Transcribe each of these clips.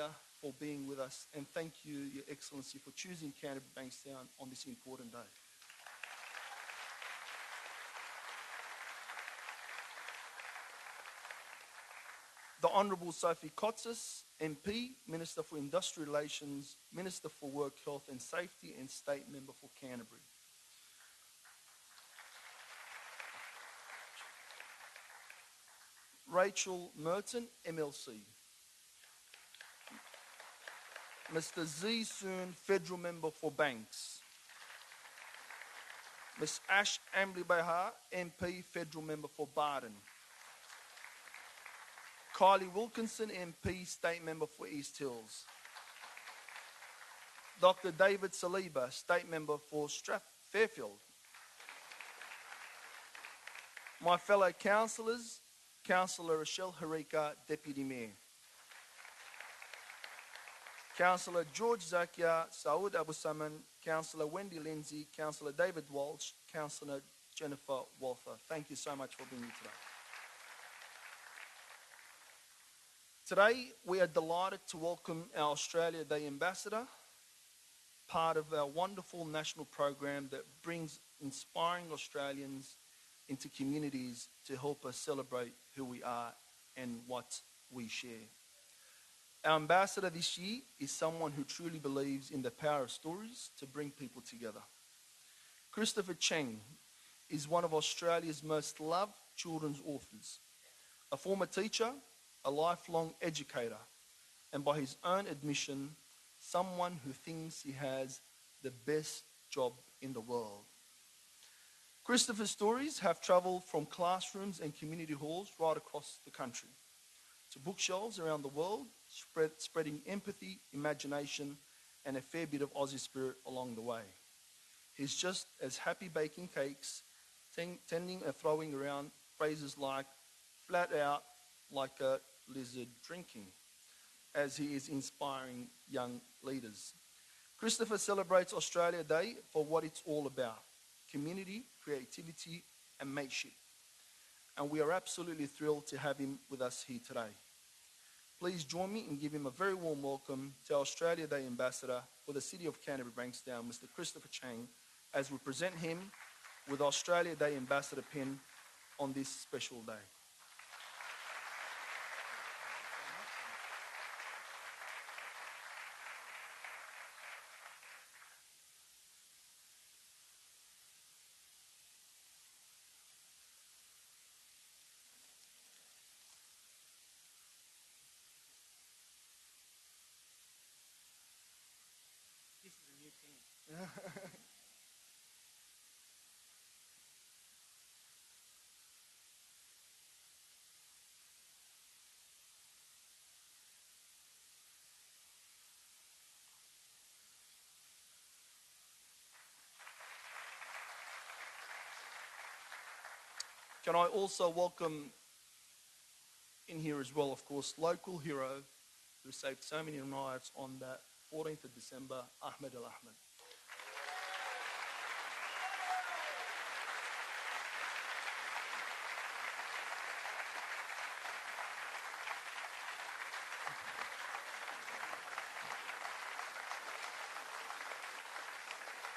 Australia, for being with us, and thank you, Your Excellency, for choosing Canterbury-Bankstown on this important day. The Honourable Sophie Kotsis, MP, Minister for Industrial Relations, Minister for Work, Health and Safety, and State Member for Canterbury. Rachel Merton, MLC. Mr. Z Soon, Federal Member for Banks. Ms. Ash Amli-Bahar, MP, Federal Member for Barden. Kylie Wilkinson, MP, State Member for East Hills. Dr. David Saliba, State Member for Fairfield. My fellow councillors, Councillor Rochelle Harika, Deputy Mayor. Councillor George Zakia, Saud Abu Saman, Councillor Wendy Lindsay, Councillor David Walsh, Councillor Jennifer Walther. Thank you so much for being here today. Today, we are delighted to welcome our Australia Day Ambassador, part of our wonderful national program that brings inspiring Australians into communities to help us celebrate who we are and what we share. Our ambassador this year is someone who truly believes in the power of stories to bring people together. Christopher Cheng is one of Australia's most loved children's authors, a former teacher, a lifelong educator, and by his own admission, someone who thinks he has the best job in the world. Christopher's stories have travelled from classrooms and community halls right across the country to bookshelves around the world, spreading empathy, imagination, and a fair bit of Aussie spirit along the way. He's just as happy baking cakes, tending and throwing around phrases like flat out like a lizard drinking, as he is inspiring young leaders. Christopher celebrates Australia Day for what it's all about: community, creativity, and mateship. And we are absolutely thrilled to have him with us here today. Please join me in giving him a very warm welcome to our Australia Day Ambassador for the City of Canterbury-Bankstown, Mr. Christopher Cheng, as we present him with Australia Day Ambassador pin on this special day. This is a new pin. Can I also welcome in here as well, of course, local hero who saved so many lives on that 14th of December, Ahmed Al Ahmed.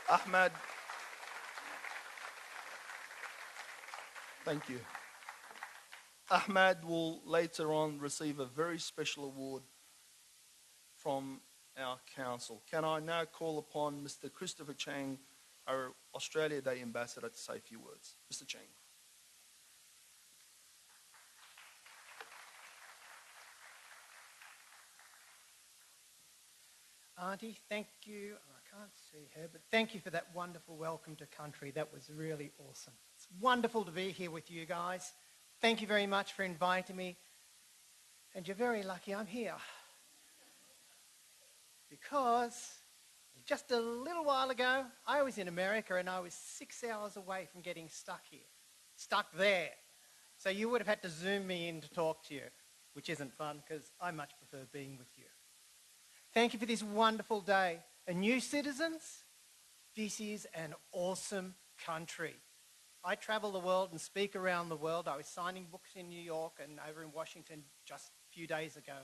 Ahmed, thank you. Ahmed will later on receive a very special award from our council. Can I now call upon Mr. Christopher Cheng, our Australia Day Ambassador, to say a few words. Mr. Cheng. Auntie, thank you. I can't see her, but thank you for that wonderful welcome to country. That was really awesome. It's wonderful to be here with you guys. Thank you very much for inviting me. And you're very lucky I'm here. Because just a little while ago, I was in America and I was 6 hours away from getting stuck here. Stuck there. So you would have had to Zoom me in to talk to you, which isn't fun because I much prefer being with you. Thank you for this wonderful day. And new citizens, this is an awesome country. I travel the world and speak around the world. I was signing books in New York and over in Washington just a few days ago.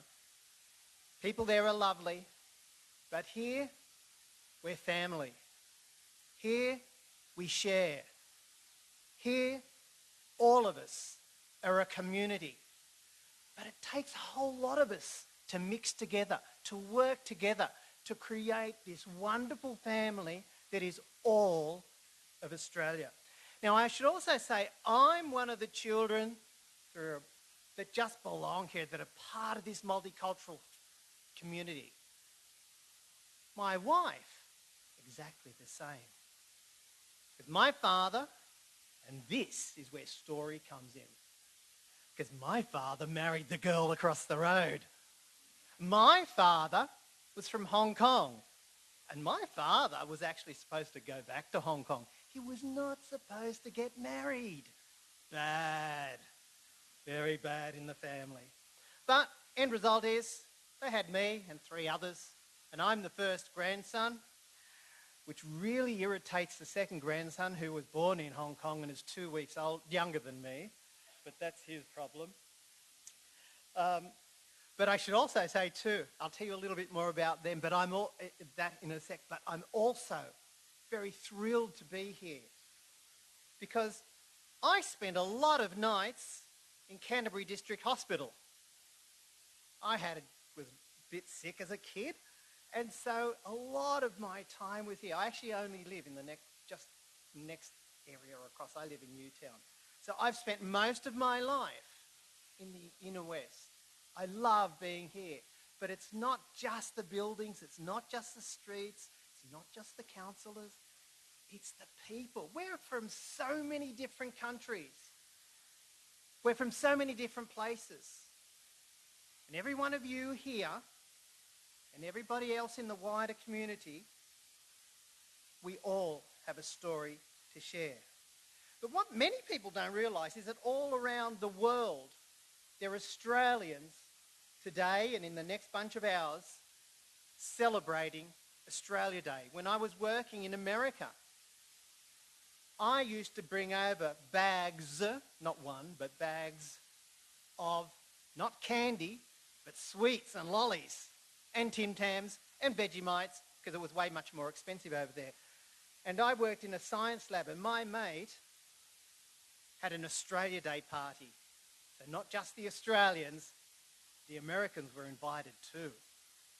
People there are lovely, but here we're family. Here we share. Here all of us are a community. But it takes a whole lot of us to mix together, to work together, to create this wonderful family that is all of Australia. Now, I should also say I'm one of the children that just belong here, that are part of this multicultural community. My wife, exactly the same. With my father, and this is where story comes in, because my father married the girl across the road. My father was from Hong Kong, and my father was actually supposed to go back to Hong Kong. He was not supposed to get married. Bad. Very bad in the family. But end result is they had me and 3 others, and I'm the first grandson, which really irritates the second grandson, who was born in Hong Kong and is 2 weeks younger than me, but that's his problem. But I should also say too, I'll tell you a little bit more about them, but that in a sec. But I'm also very thrilled to be here because I spent a lot of nights in Canterbury District Hospital. Was a bit sick as a kid, and so a lot of my time was here. I actually only live in the next area across. I live in Newtown. So I've spent most of my life in the inner west. I love being here. But it's not just the buildings, it's not just the streets, it's not just the councillors, it's the people. We're from so many different countries. We're from so many different places. And every one of you here, and everybody else in the wider community, we all have a story to share. But what many people don't realise is that all around the world, there are Australians today and in the next bunch of hours celebrating Australia Day. When I was working in America, I used to bring over bags, not one, but bags of not candy, but sweets and lollies and Tim Tams and Vegemites, because it was way much more expensive over there. And I worked in a science lab, and my mate had an Australia Day party. So not just the Australians, the Americans were invited too.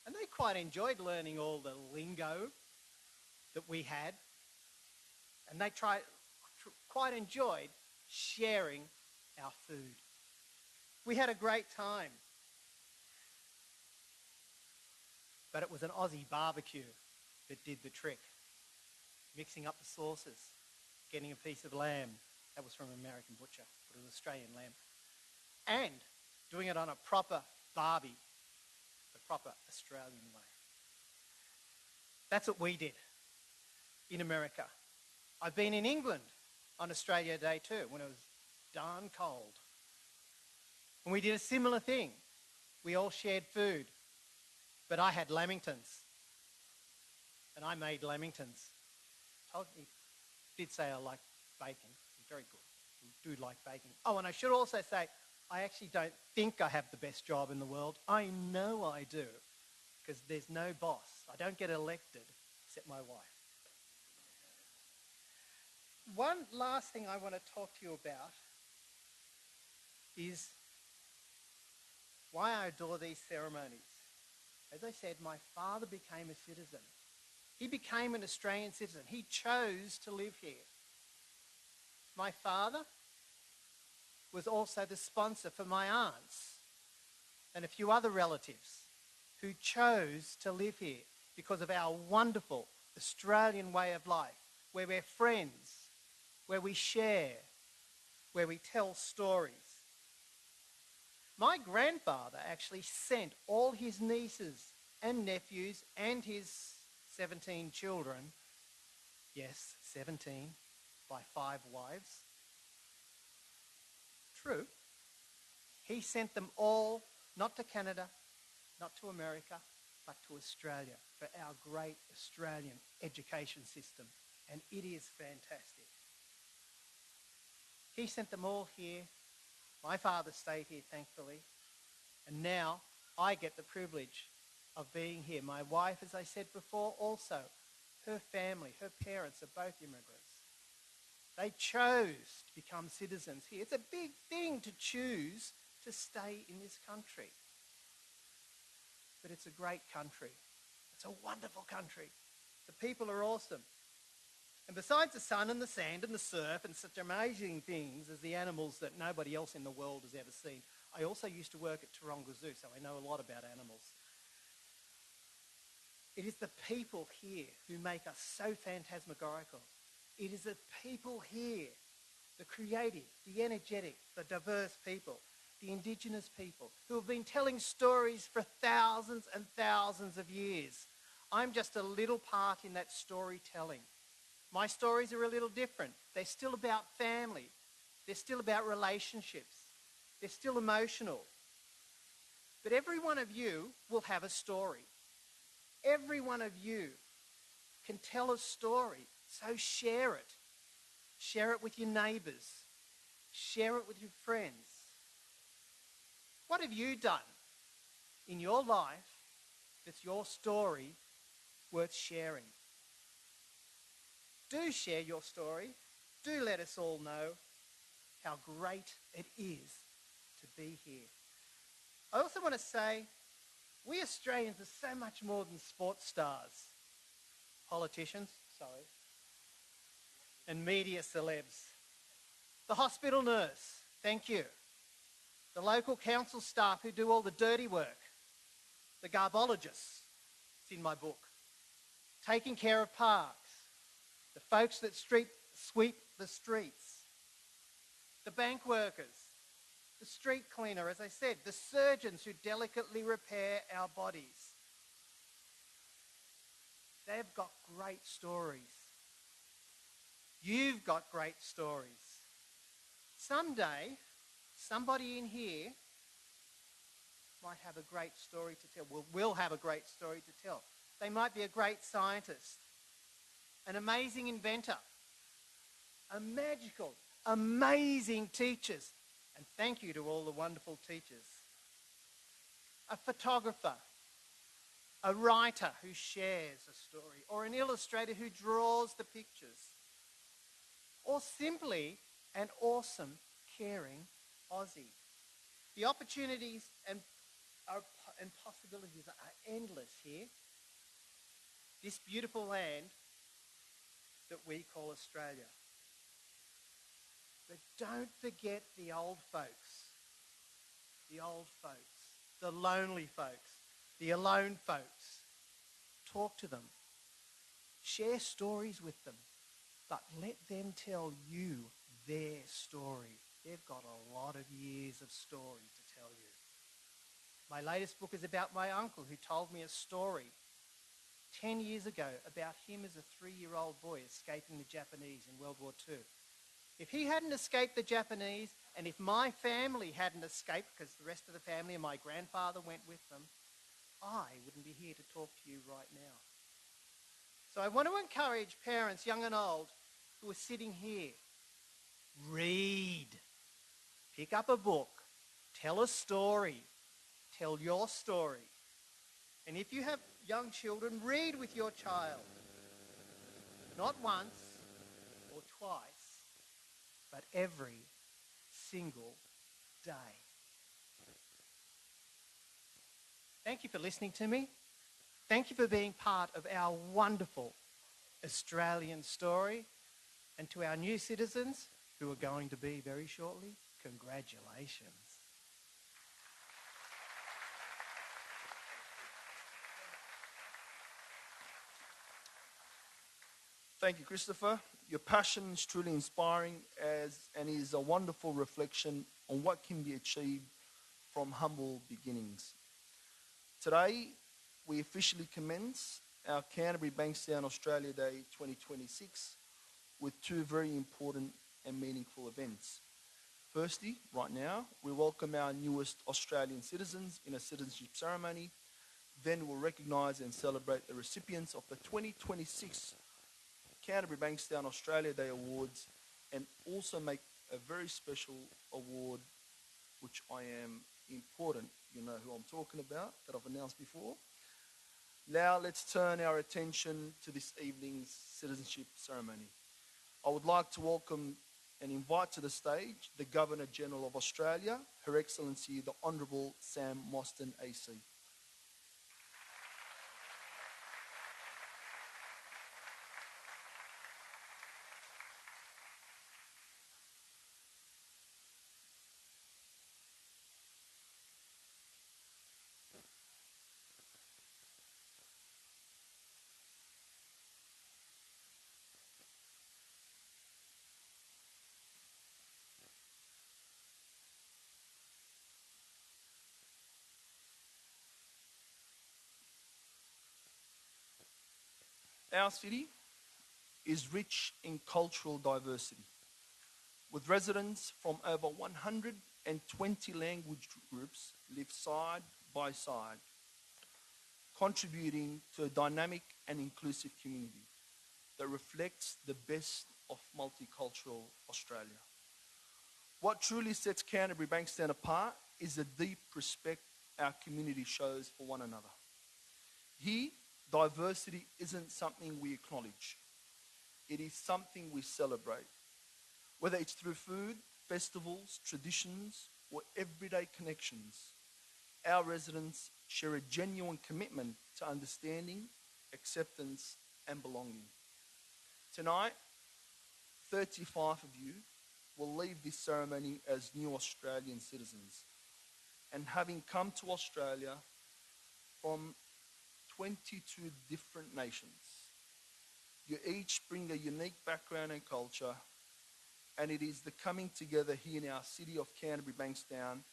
And they quite enjoyed learning all the lingo that we had. And they quite enjoyed sharing our food. We had a great time. But it was an Aussie barbecue that did the trick. Mixing up the sauces, getting a piece of lamb. That was from an American butcher, but it was Australian lamb. And doing it on a proper barbie, the proper Australian way. That's what we did in America. I've been in England on Australia Day too, when it was darn cold. And we did a similar thing. We all shared food, but I had lamingtons. And I made lamingtons. He did say I like bacon. Very good. We do like bacon. Oh, and I should also say, I actually don't think I have the best job in the world. I know I do, because there's no boss. I don't get elected, except my wife. One last thing I want to talk to you about is why I adore these ceremonies. As I said, my father became a citizen. He became an Australian citizen. He chose to live here. My father was also the sponsor for my aunts and a few other relatives who chose to live here because of our wonderful Australian way of life, where we're friends, where we share, where we tell stories. My grandfather actually sent all his nieces and nephews and his 17 children, yes, 17, by 5 wives. True. He sent them all, not to Canada, not to America, but to Australia for our great Australian education system. And it is fantastic. He sent them all here. My father stayed here, thankfully. And now I get the privilege of being here. My wife, as I said before, also, her family, her parents are both immigrants. They chose to become citizens here. It's a big thing to choose to stay in this country. But it's a great country. It's a wonderful country. The people are awesome. And besides the sun and the sand and the surf and such amazing things as the animals that nobody else in the world has ever seen, I also used to work at Taronga Zoo, so I know a lot about animals. It is the people here who make us so phantasmagorical. It is the people here, the creative, the energetic, the diverse people, the Indigenous people, who have been telling stories for thousands and thousands of years. I'm just a little part in that storytelling. My stories are a little different. They're still about family. They're still about relationships. They're still emotional. But every one of you will have a story. Every one of you can tell a story, so share it. Share it with your neighbours. Share it with your friends. What have you done in your life that's your story worth sharing? Do share your story. Do let us all know how great it is to be here. I also want to say, we Australians are so much more than sports stars, politicians, and media celebs. The hospital nurse, thank you. The local council staff who do all the dirty work. The garbologists, it's in my book. Taking care of parks. The folks that sweep the streets. The bank workers. The street cleaner, as I said. The surgeons who delicately repair our bodies. They've got great stories. You've got great stories. Someday, somebody in here might have a great story to tell. Will have a great story to tell. They might be a great scientist, an amazing inventor, a magical, amazing teachers. And thank you to all the wonderful teachers. A photographer, a writer who shares a story, or an illustrator who draws the pictures, or simply an awesome, caring Aussie. The opportunities and possibilities are endless here. This beautiful land that we call Australia. But don't forget the old folks, the lonely folks, the alone folks. Talk to them. Share stories with them, but let them tell you their story. They've got a lot of years of story to tell you. My latest book is about my uncle who told me a story 10 years ago about him as a 3-year-old boy escaping the Japanese in World War II. If he hadn't escaped the Japanese, and if my family hadn't escaped, because the rest of the family and my grandfather went with them, I wouldn't be here to talk to you right now. So I want to encourage parents, young and old, who are sitting here. Read. Pick up a book. Tell a story. Tell your story. And if you have young children, read with your child. Not once or twice, but every single day. Thank you for listening to me. Thank you for being part of our wonderful Australian story. And to our new citizens, who are going to be very shortly, congratulations. Thank you, Christopher. Your passion is truly inspiring and is a wonderful reflection on what can be achieved from humble beginnings. Today, we officially commence our Canterbury-Bankstown Australia Day 2026 with 2 very important and meaningful events. Firstly, right now, we welcome our newest Australian citizens in a citizenship ceremony. Then we'll recognise and celebrate the recipients of the 2026 Canterbury-Bankstown Australia Day Awards, and also make a very special award, which I am important. You know who I'm talking about, that I've announced before. Now let's turn our attention to this evening's citizenship ceremony. I would like to welcome and invite to the stage the Governor General of Australia, Her Excellency the Honourable Sam Mostyn AC. Our city is rich in cultural diversity, with residents from over 120 language groups live side by side, contributing to a dynamic and inclusive community that reflects the best of multicultural Australia. What truly sets Canterbury-Bankstown apart is the deep respect our community shows for one another. Here, diversity isn't something we acknowledge, it is something we celebrate. Whether it's through food, festivals, traditions, or everyday connections, our residents share a genuine commitment to understanding, acceptance, and belonging. Tonight, 35 of you will leave this ceremony as new Australian citizens, and having come to Australia from 22 different nations. You each bring a unique background and culture, and it is the coming together here in our city of Canterbury-Bankstown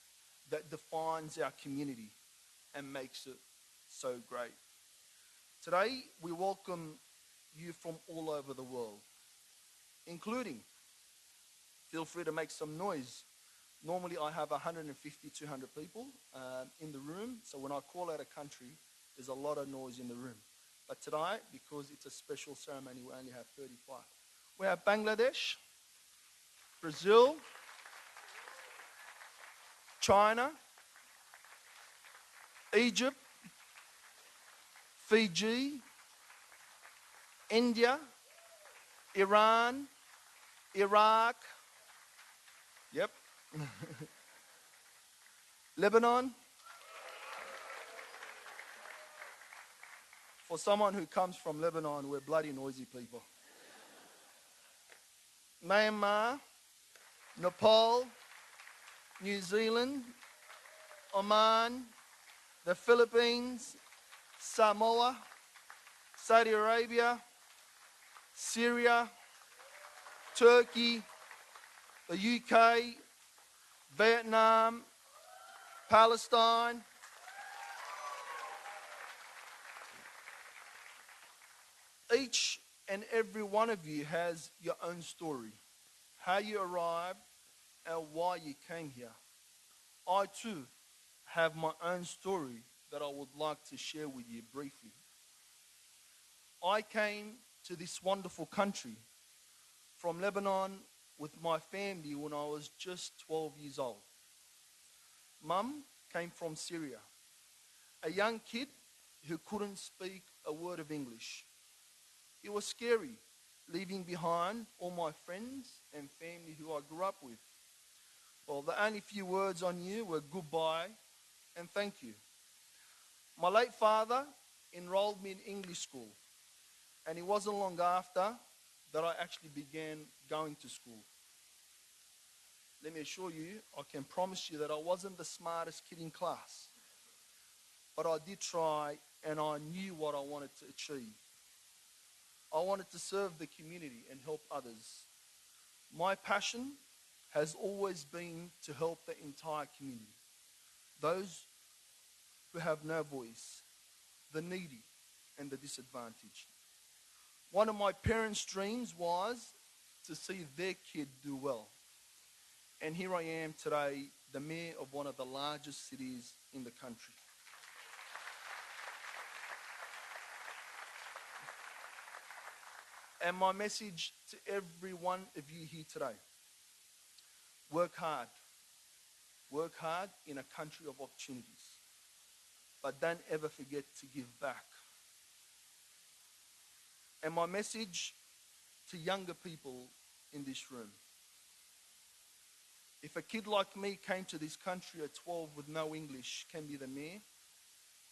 that defines our community and makes it so great. Today, we welcome you from all over the world, including, feel free to make some noise. Normally, I have 150, 200 people in the room, so when I call out a country, there's a lot of noise in the room. But tonight, because it's a special ceremony, we only have 35. We have Bangladesh, Brazil, China, Egypt, Fiji, India, Iran, Iraq, yep, Lebanon. For someone who comes from Lebanon, we're bloody noisy people. Myanmar, Nepal, New Zealand, Oman, the Philippines, Samoa, Saudi Arabia, Syria, Turkey, the UK, Vietnam, Palestine. Each and every one of you has your own story, how you arrived and why you came here. I too have my own story that I would like to share with you briefly. I came to this wonderful country from Lebanon with my family when I was just 12 years old. Mum came from Syria, a young kid who couldn't speak a word of English. It was scary leaving behind all my friends and family who I grew up with. Well, the only few words I knew were goodbye and thank you. My late father enrolled me in English school, and it wasn't long after that I actually began going to school. Let me assure you, I can promise you that I wasn't the smartest kid in class, but I did try and I knew what I wanted to achieve. I wanted to serve the community and help others. My passion has always been to help the entire community, those who have no voice, the needy, and the disadvantaged. One of my parents' dreams was to see their kid do well. And here I am today, the mayor of one of the largest cities in the country. And my message to every one of you here today: work hard. Work hard in a country of opportunities. But don't ever forget to give back. And my message to younger people in this room: if a kid like me came to this country at 12 with no English, can be the mayor,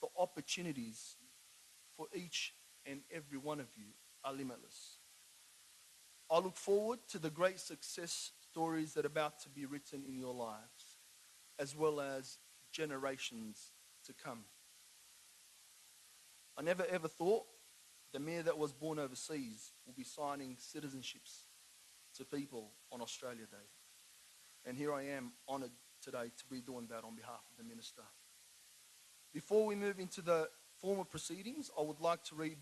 the opportunities for each and every one of you are limitless. I look forward to the great success stories that are about to be written in your lives, as well as generations to come. I never ever thought the mayor that was born overseas will be signing citizenships to people on Australia Day. And here I am, honoured today to be doing that on behalf of the Minister. Before we move into the formal proceedings, I would like to read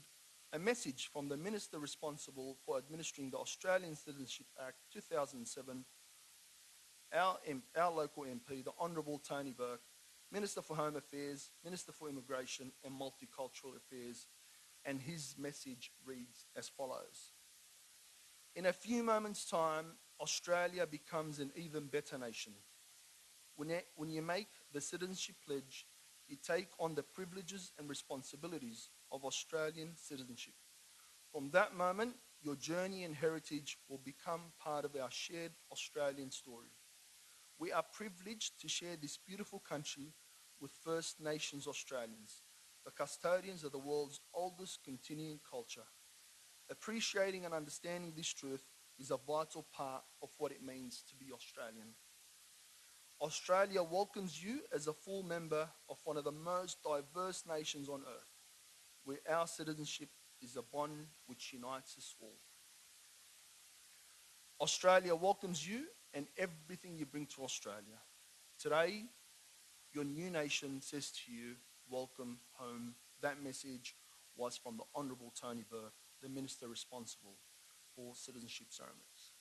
a message from the Minister responsible for administering the Australian Citizenship Act 2007, our local MP, the Honourable Tony Burke, Minister for Home Affairs, Minister for Immigration and Multicultural Affairs, and his message reads as follows. In a few moments' time, Australia becomes an even better nation. When you make the citizenship pledge, you take on the privileges and responsibilities of Australian citizenship. From that moment, your journey and heritage will become part of our shared Australian story. We are privileged to share this beautiful country with First Nations Australians, the custodians of the world's oldest continuing culture. Appreciating and understanding this truth is a vital part of what it means to be Australian. Australia welcomes you as a full member of one of the most diverse nations on earth, where our citizenship is a bond which unites us all. Australia welcomes you and everything you bring to Australia. Today, your new nation says to you, welcome home. That message was from the Honourable Tony Burke, the Minister responsible for citizenship ceremonies.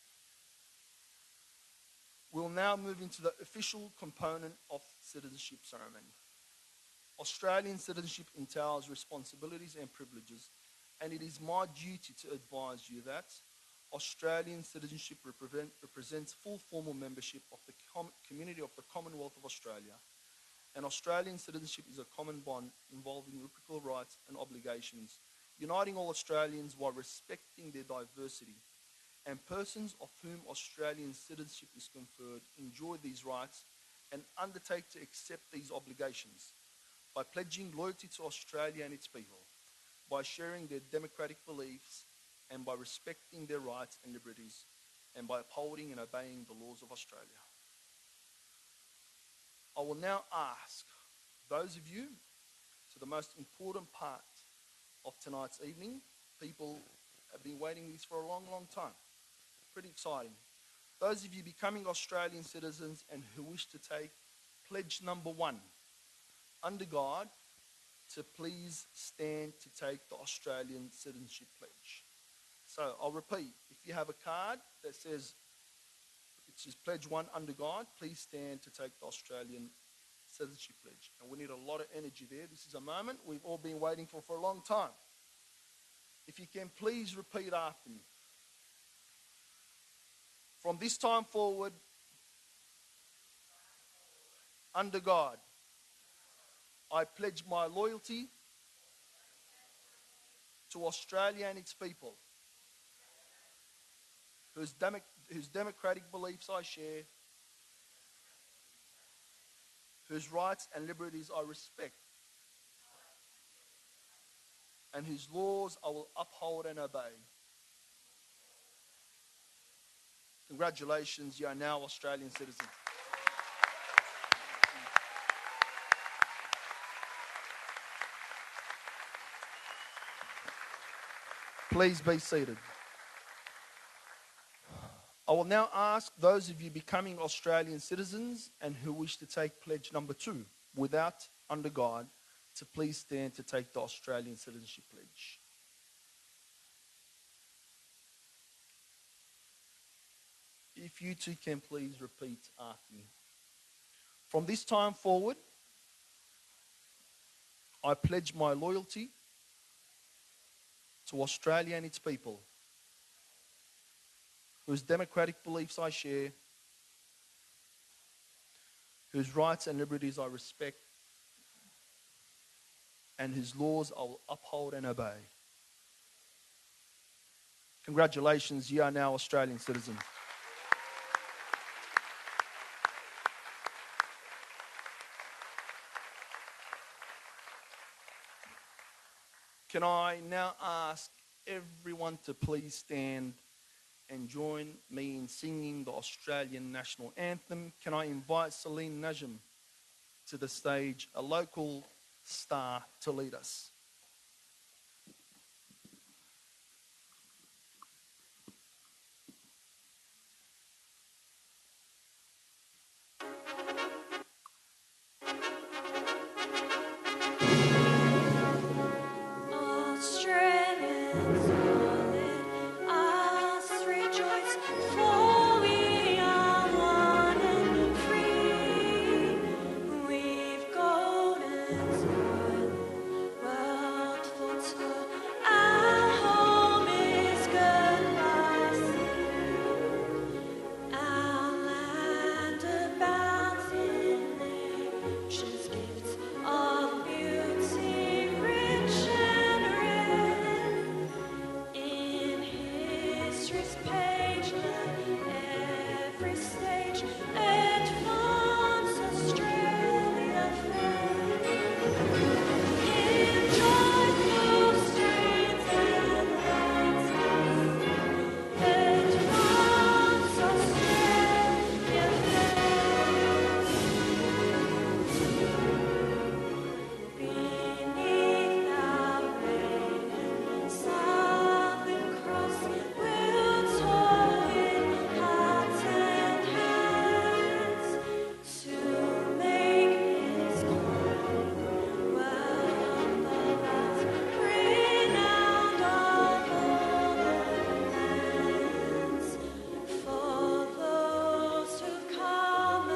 We'll now move into the official component of citizenship ceremony. Australian citizenship entails responsibilities and privileges, and it is my duty to advise you that Australian citizenship represents full formal membership of the community of the Commonwealth of Australia, and Australian citizenship is a common bond involving reciprocal rights and obligations, uniting all Australians while respecting their diversity. And persons of whom Australian citizenship is conferred enjoy these rights and undertake to accept these obligations by pledging loyalty to Australia and its people, by sharing their democratic beliefs, and by respecting their rights and liberties, and by upholding and obeying the laws of Australia. I will now ask those of you to the most important part of tonight's evening. People have been waiting this for a long, long time. Pretty exciting. Those of you becoming Australian citizens and who wish to take pledge number 1, under God, to please stand to take the Australian Citizenship Pledge. So I'll repeat, if you have a card that says, it says pledge 1 under God, please stand to take the Australian Citizenship Pledge. And we need a lot of energy there. This is a moment we've all been waiting for a long time. If you can please repeat after me. From this time forward, under God, I pledge my loyalty to Australia and its people, whose democratic beliefs I share, whose rights and liberties I respect, and whose laws I will uphold and obey. Congratulations, you are now Australian citizens. Please be seated. I will now ask those of you becoming Australian citizens and who wish to take pledge number 2, without under God, to please stand to take the Australian Citizenship Pledge. If you two can please repeat after me. From this time forward, I pledge my loyalty to Australia and its people, whose democratic beliefs I share, whose rights and liberties I respect, and whose laws I will uphold and obey. Congratulations, you are now Australian citizen. Can I now ask everyone to please stand and join me in singing the Australian national anthem? Can I invite Celine Najm to the stage, a local star, to lead us? Australians, let us rejoice, for we are one and free. We've golden soil, world for toil. Our home is good by sea. Our land abounds in nature's gifts of beauty, rich and rare. In history's page, let every stage advance Australia fair. In joyful streets and lights, advance Australia fair. Beneath our waving Southern Cross, we'll toil with hearts and hands to make this world of ours renowned of all lands. For those who've come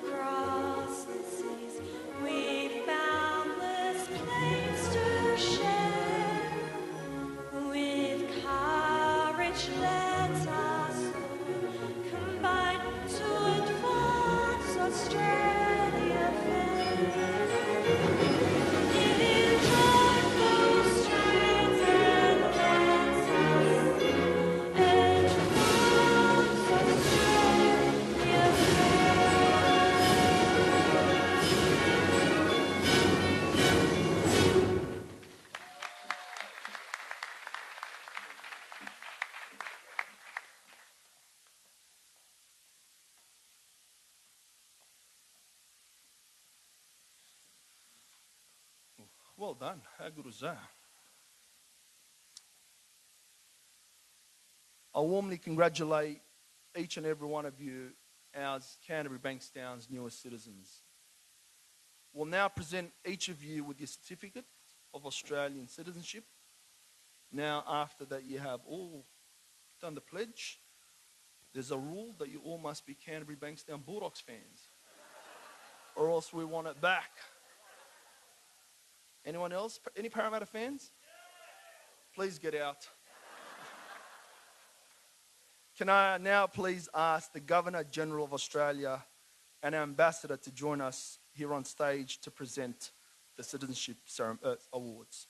across the seas, we've boundless plains to share. With courage, let us combine to advance Australia fair. In joyful streets and lands, advance Australia Well done. How good was that? I warmly congratulate each and every one of you as Canterbury-Bankstown's newest citizens. We'll now present each of you with your certificate of Australian citizenship. Now, after that you have all done the pledge, there's a rule that you all must be Canterbury-Bankstown Bulldogs fans, or else we want it back. Anyone else? Any Parramatta fans? Please get out. Can I now please ask the Governor-General of Australia and our Ambassador to join us here on stage to present the Citizenship Awards.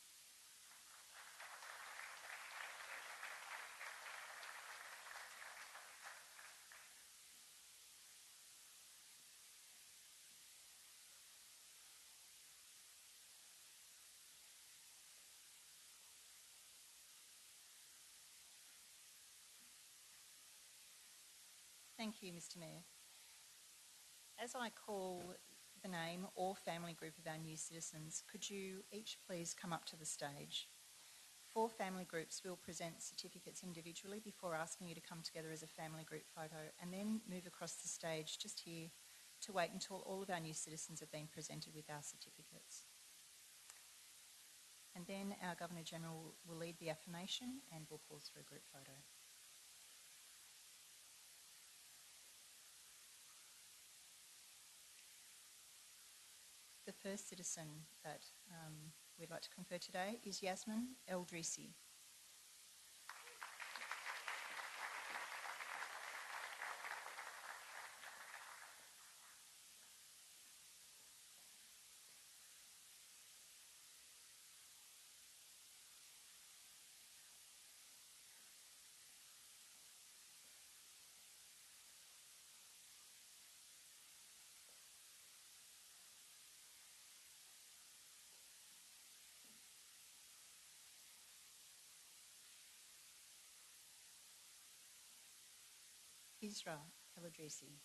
Thank you, Mr. Mayor. As I call the name or family group of our new citizens, could you each please come up to the stage? 4 family groups will present certificates individually before asking you to come together as a family group photo, and then move across the stage just here to wait until all of our new citizens have been presented with our certificates. And then our Governor-General will lead the affirmation and we'll pause for a group photo. The first citizen that we'd like to confer today is Yasmin Eldrisi. Isra Eladrisi.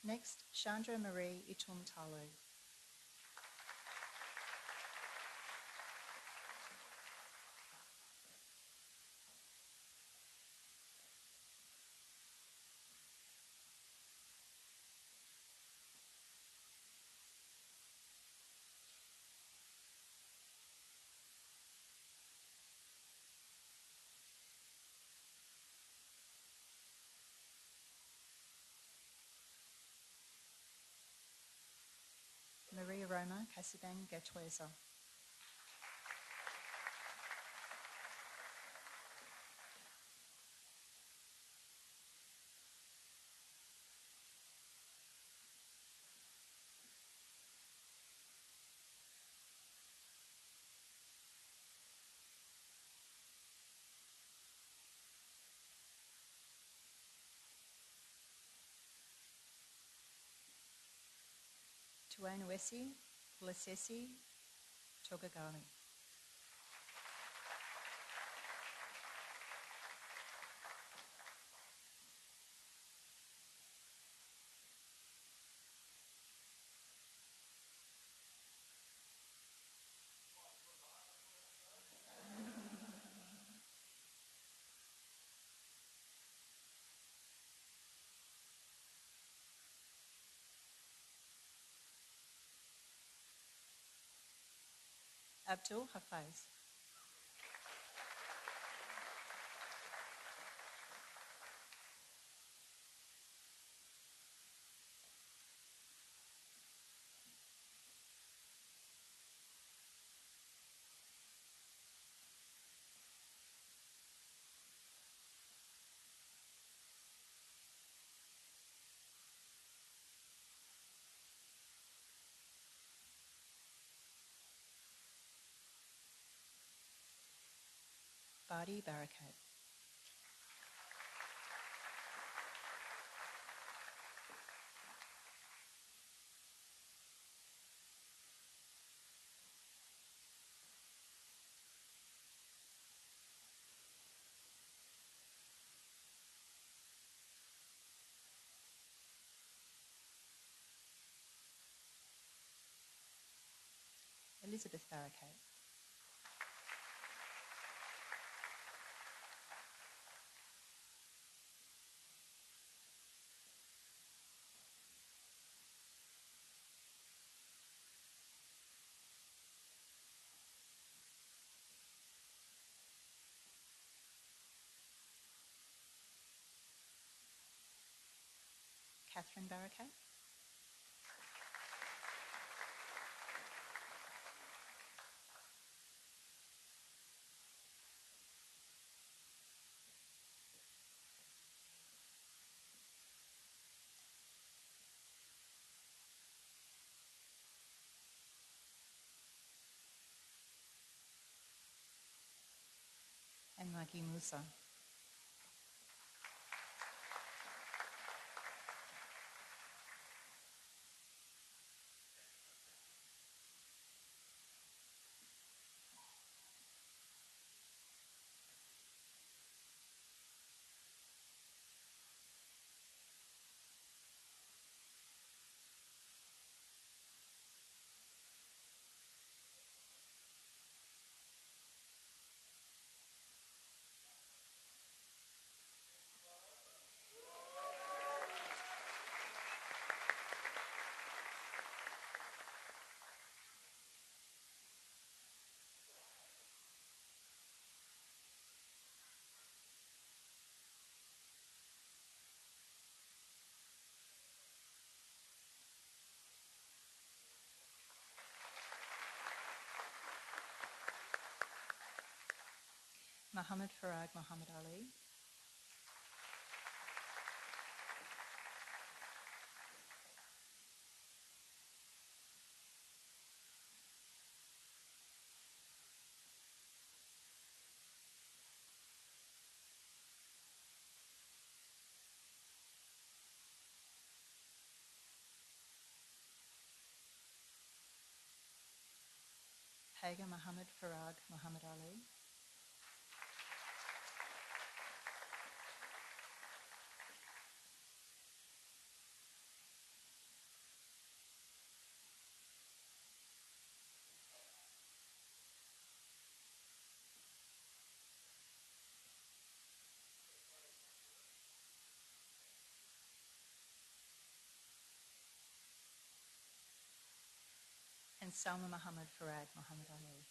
Next, Chandra Marie Itumtalo. Maria Roma Casiban Gatweza. Tuanuesi Lasesi Togagali. Abdul Hafez. Badi Barakat. Elizabeth Barakat. Catherine Barakat. And Maggie Musa. Muhammad Farag Muhammad Ali. Hagar Muhammad Farag Muhammad Ali. And Salma Muhammad Farag Muhammad Ali.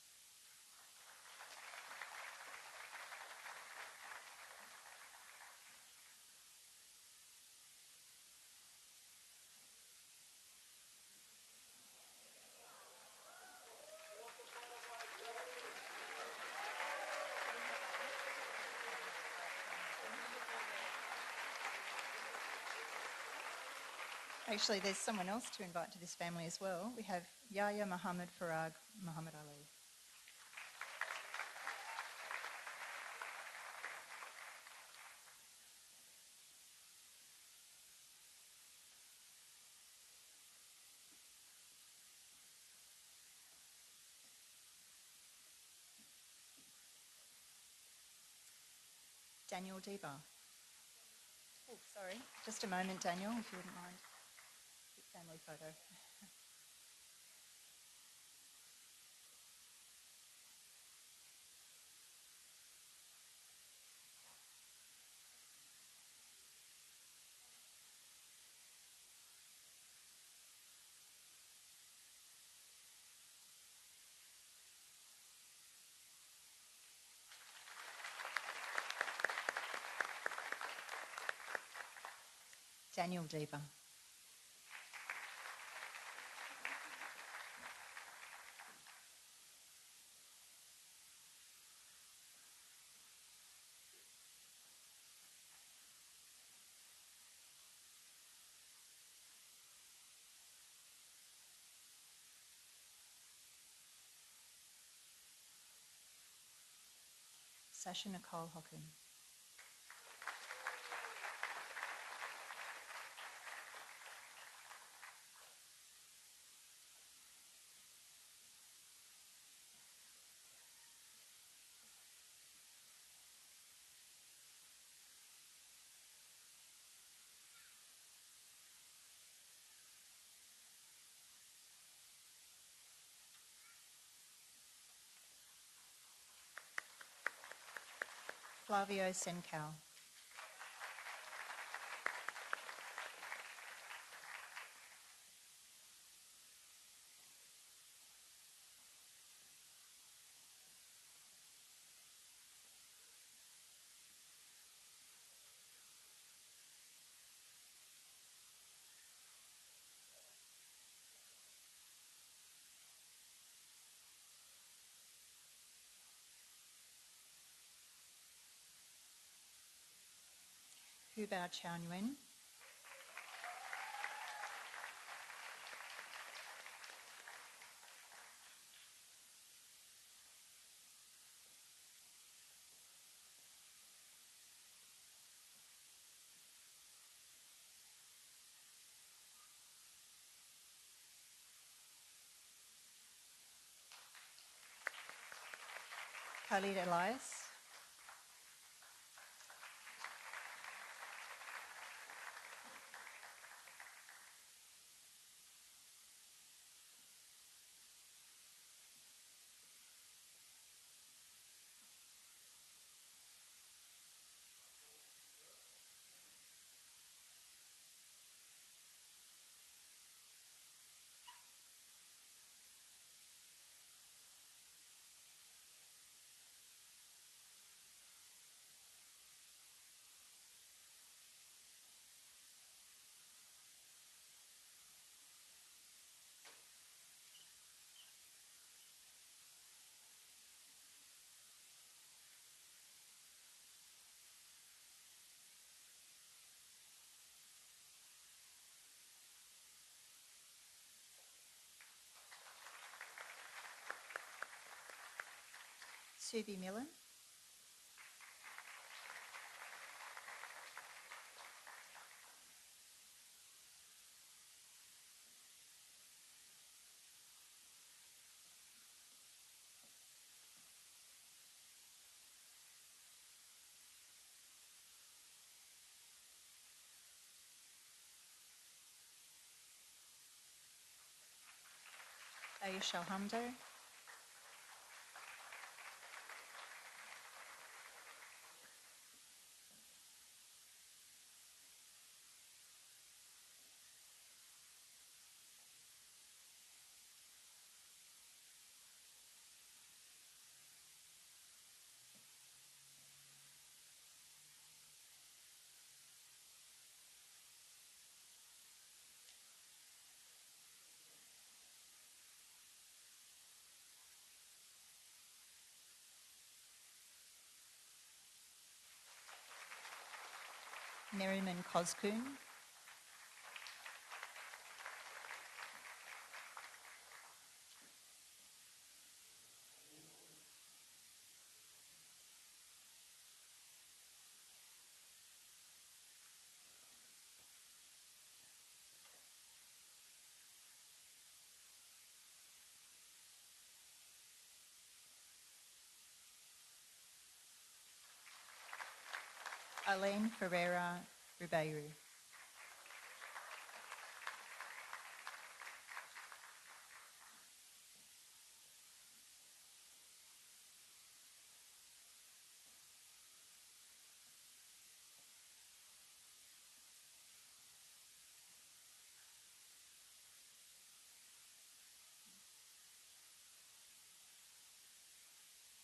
Actually, there's someone else to invite to this family as well. We have Yahya Muhammad Farag Muhammad Ali. Daniel Deba. Oh, sorry. Just a moment, Daniel, if you wouldn't mind. Quick family photo. Daniel Deba. Sasha Nicole Hocken. Flavio Sencal. Hu Bao Chow Nguyen. Khalid Elias. Subi Millen. Aish Alhamdo, Merriman Koskun, Elaine Ferreira Ribeiro,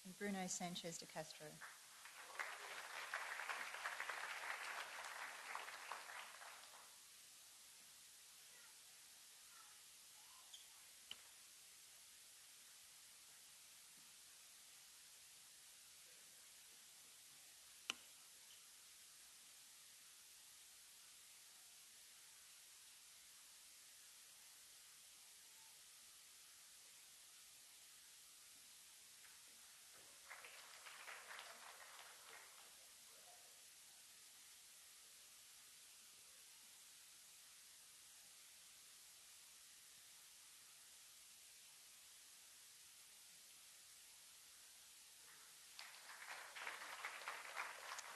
and Bruno Sanchez de Castro.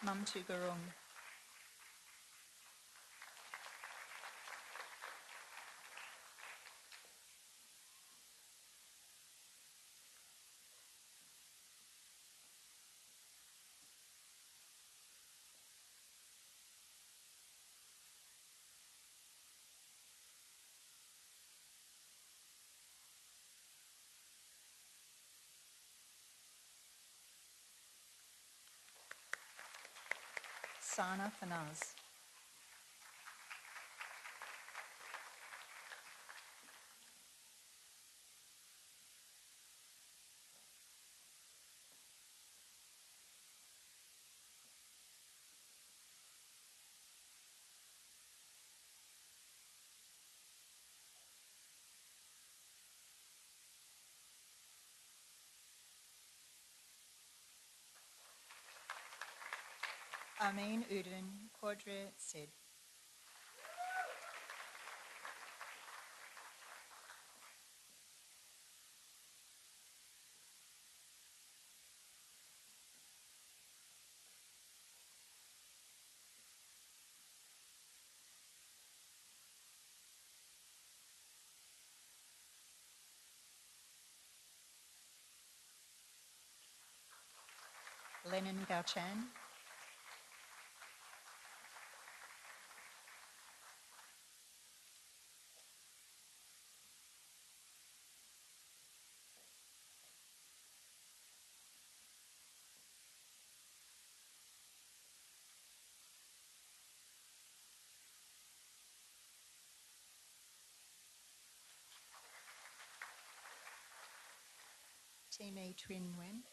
Mum Tugarung, Sana Fanaz, Amin Udin Quadre Sid, Lennon Gauchan, Time Twin Wen,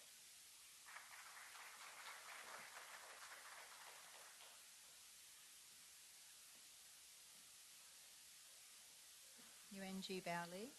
UNG Bowley,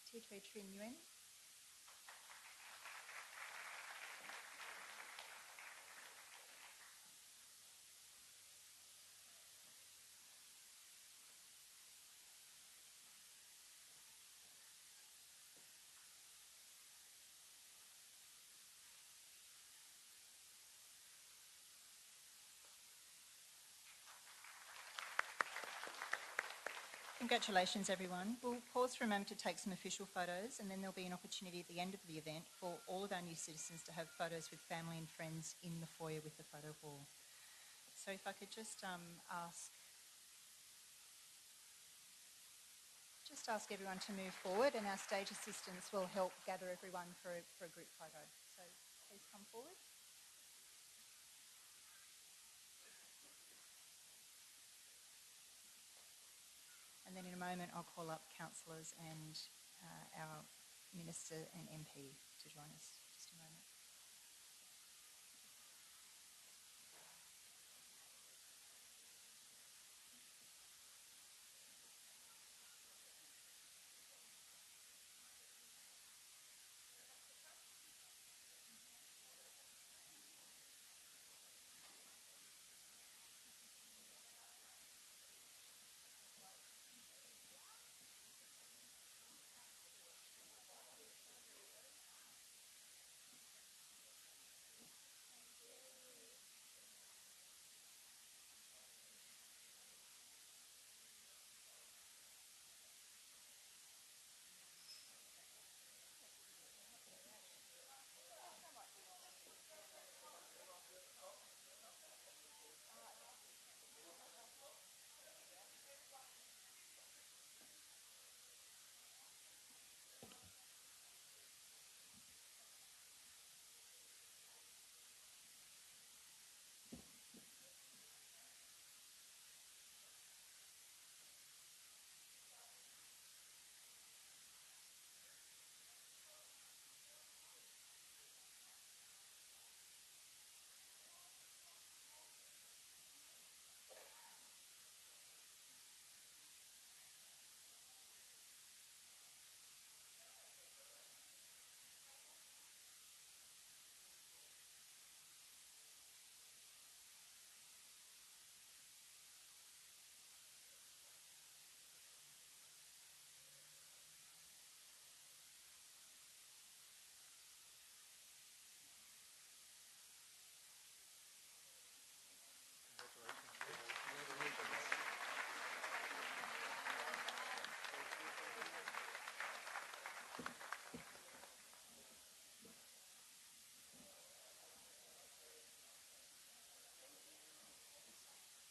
Titwe Trin Yuen, Congratulations, everyone. We'll pause for a moment to take some official photos, and then there'll be an opportunity at the end of the event for all of our new citizens to have photos with family and friends in the foyer with the photo wall. So if I could just ask everyone to move forward, and our stage assistants will help gather everyone for a group photo. So please come forward. And then in a moment, I'll call up councillors and our Minister and MP to join us. Just a moment.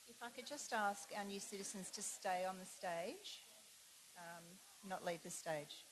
If I could just ask our new citizens to stay on the stage, not leave the stage.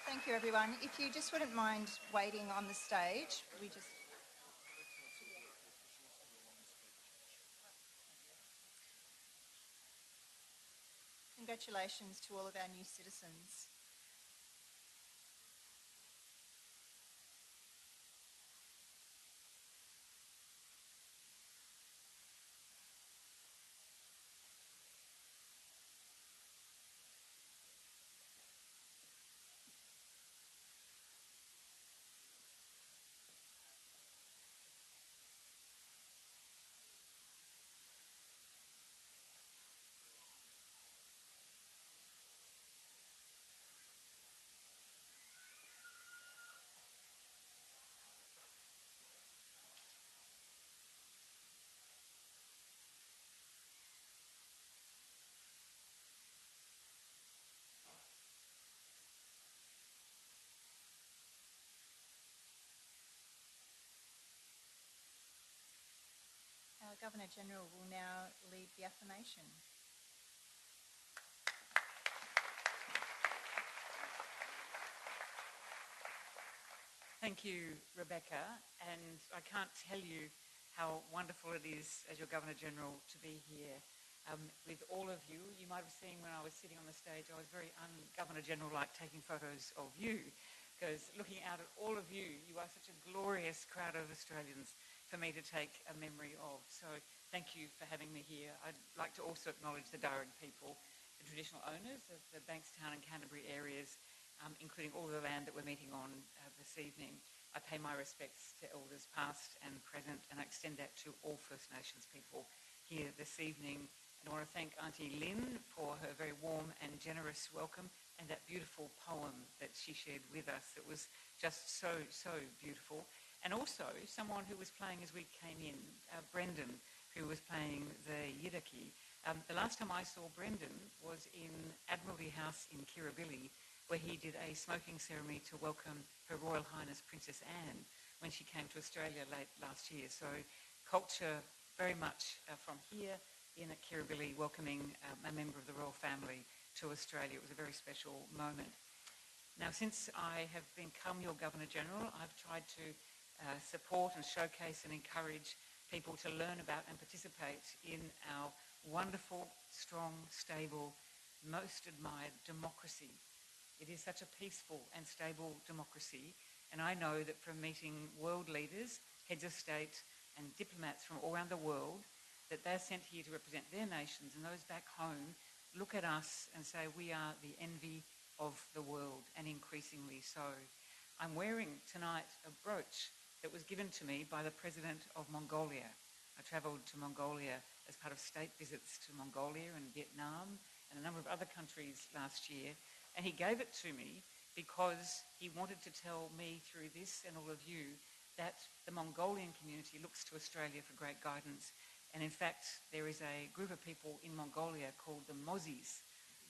Thank you, everyone. If you just wouldn't mind waiting on the stage, Congratulations to all of our new citizens. Governor-General will now lead the affirmation. Thank you, Rebecca, and I can't tell you how wonderful it is as your Governor-General to be here with all of you. You might have seen when I was sitting on the stage, I was very un-Governor-General-like taking photos of you, because looking out at all of you, you are such a glorious crowd of Australians for me to take a memory of. So thank you for having me here. I'd like to also acknowledge the Darug people, the traditional owners of the Bankstown and Canterbury areas, including all the land that we're meeting on this evening. I pay my respects to elders past and present, and I extend that to all First Nations people here this evening. And I want to thank Auntie Lynn for her very warm and generous welcome and that beautiful poem that she shared with us. It was just so, so beautiful. And also someone who was playing as we came in, Brendan, who was playing the Yidaki. The last time I saw Brendan was in Admiralty House in Kirribilli, where he did a smoking ceremony to welcome Her Royal Highness Princess Anne when she came to Australia late last year. So culture very much from here in at Kirribilli, welcoming a member of the royal family to Australia. It was a very special moment. Now, since I have become your Governor-General, I've tried to support and showcase and encourage people to learn about and participate in our wonderful, strong, stable, most admired democracy. It is such a peaceful and stable democracy, and I know that from meeting world leaders, heads of state and diplomats from all around the world, that they're sent here to represent their nations, and those back home look at us and say we are the envy of the world, and increasingly so. I'm wearing tonight a brooch that was given to me by the President of Mongolia. I travelled to Mongolia as part of state visits to Mongolia and Vietnam and a number of other countries last year. And he gave it to me because he wanted to tell me through this and all of you that the Mongolian community looks to Australia for great guidance. And in fact, there is a group of people in Mongolia called the Mozzies,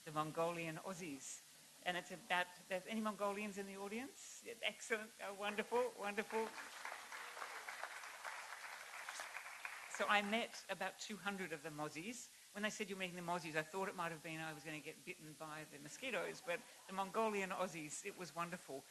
the Mongolian Aussies. And it's about, there's any Mongolians in the audience? Excellent, wonderful, wonderful. So I met about 200 of the Mozzies. When they said you're meeting the Mozzies, I thought it might have been I was going to get bitten by the mosquitoes, but the Mongolian Aussies, it was wonderful.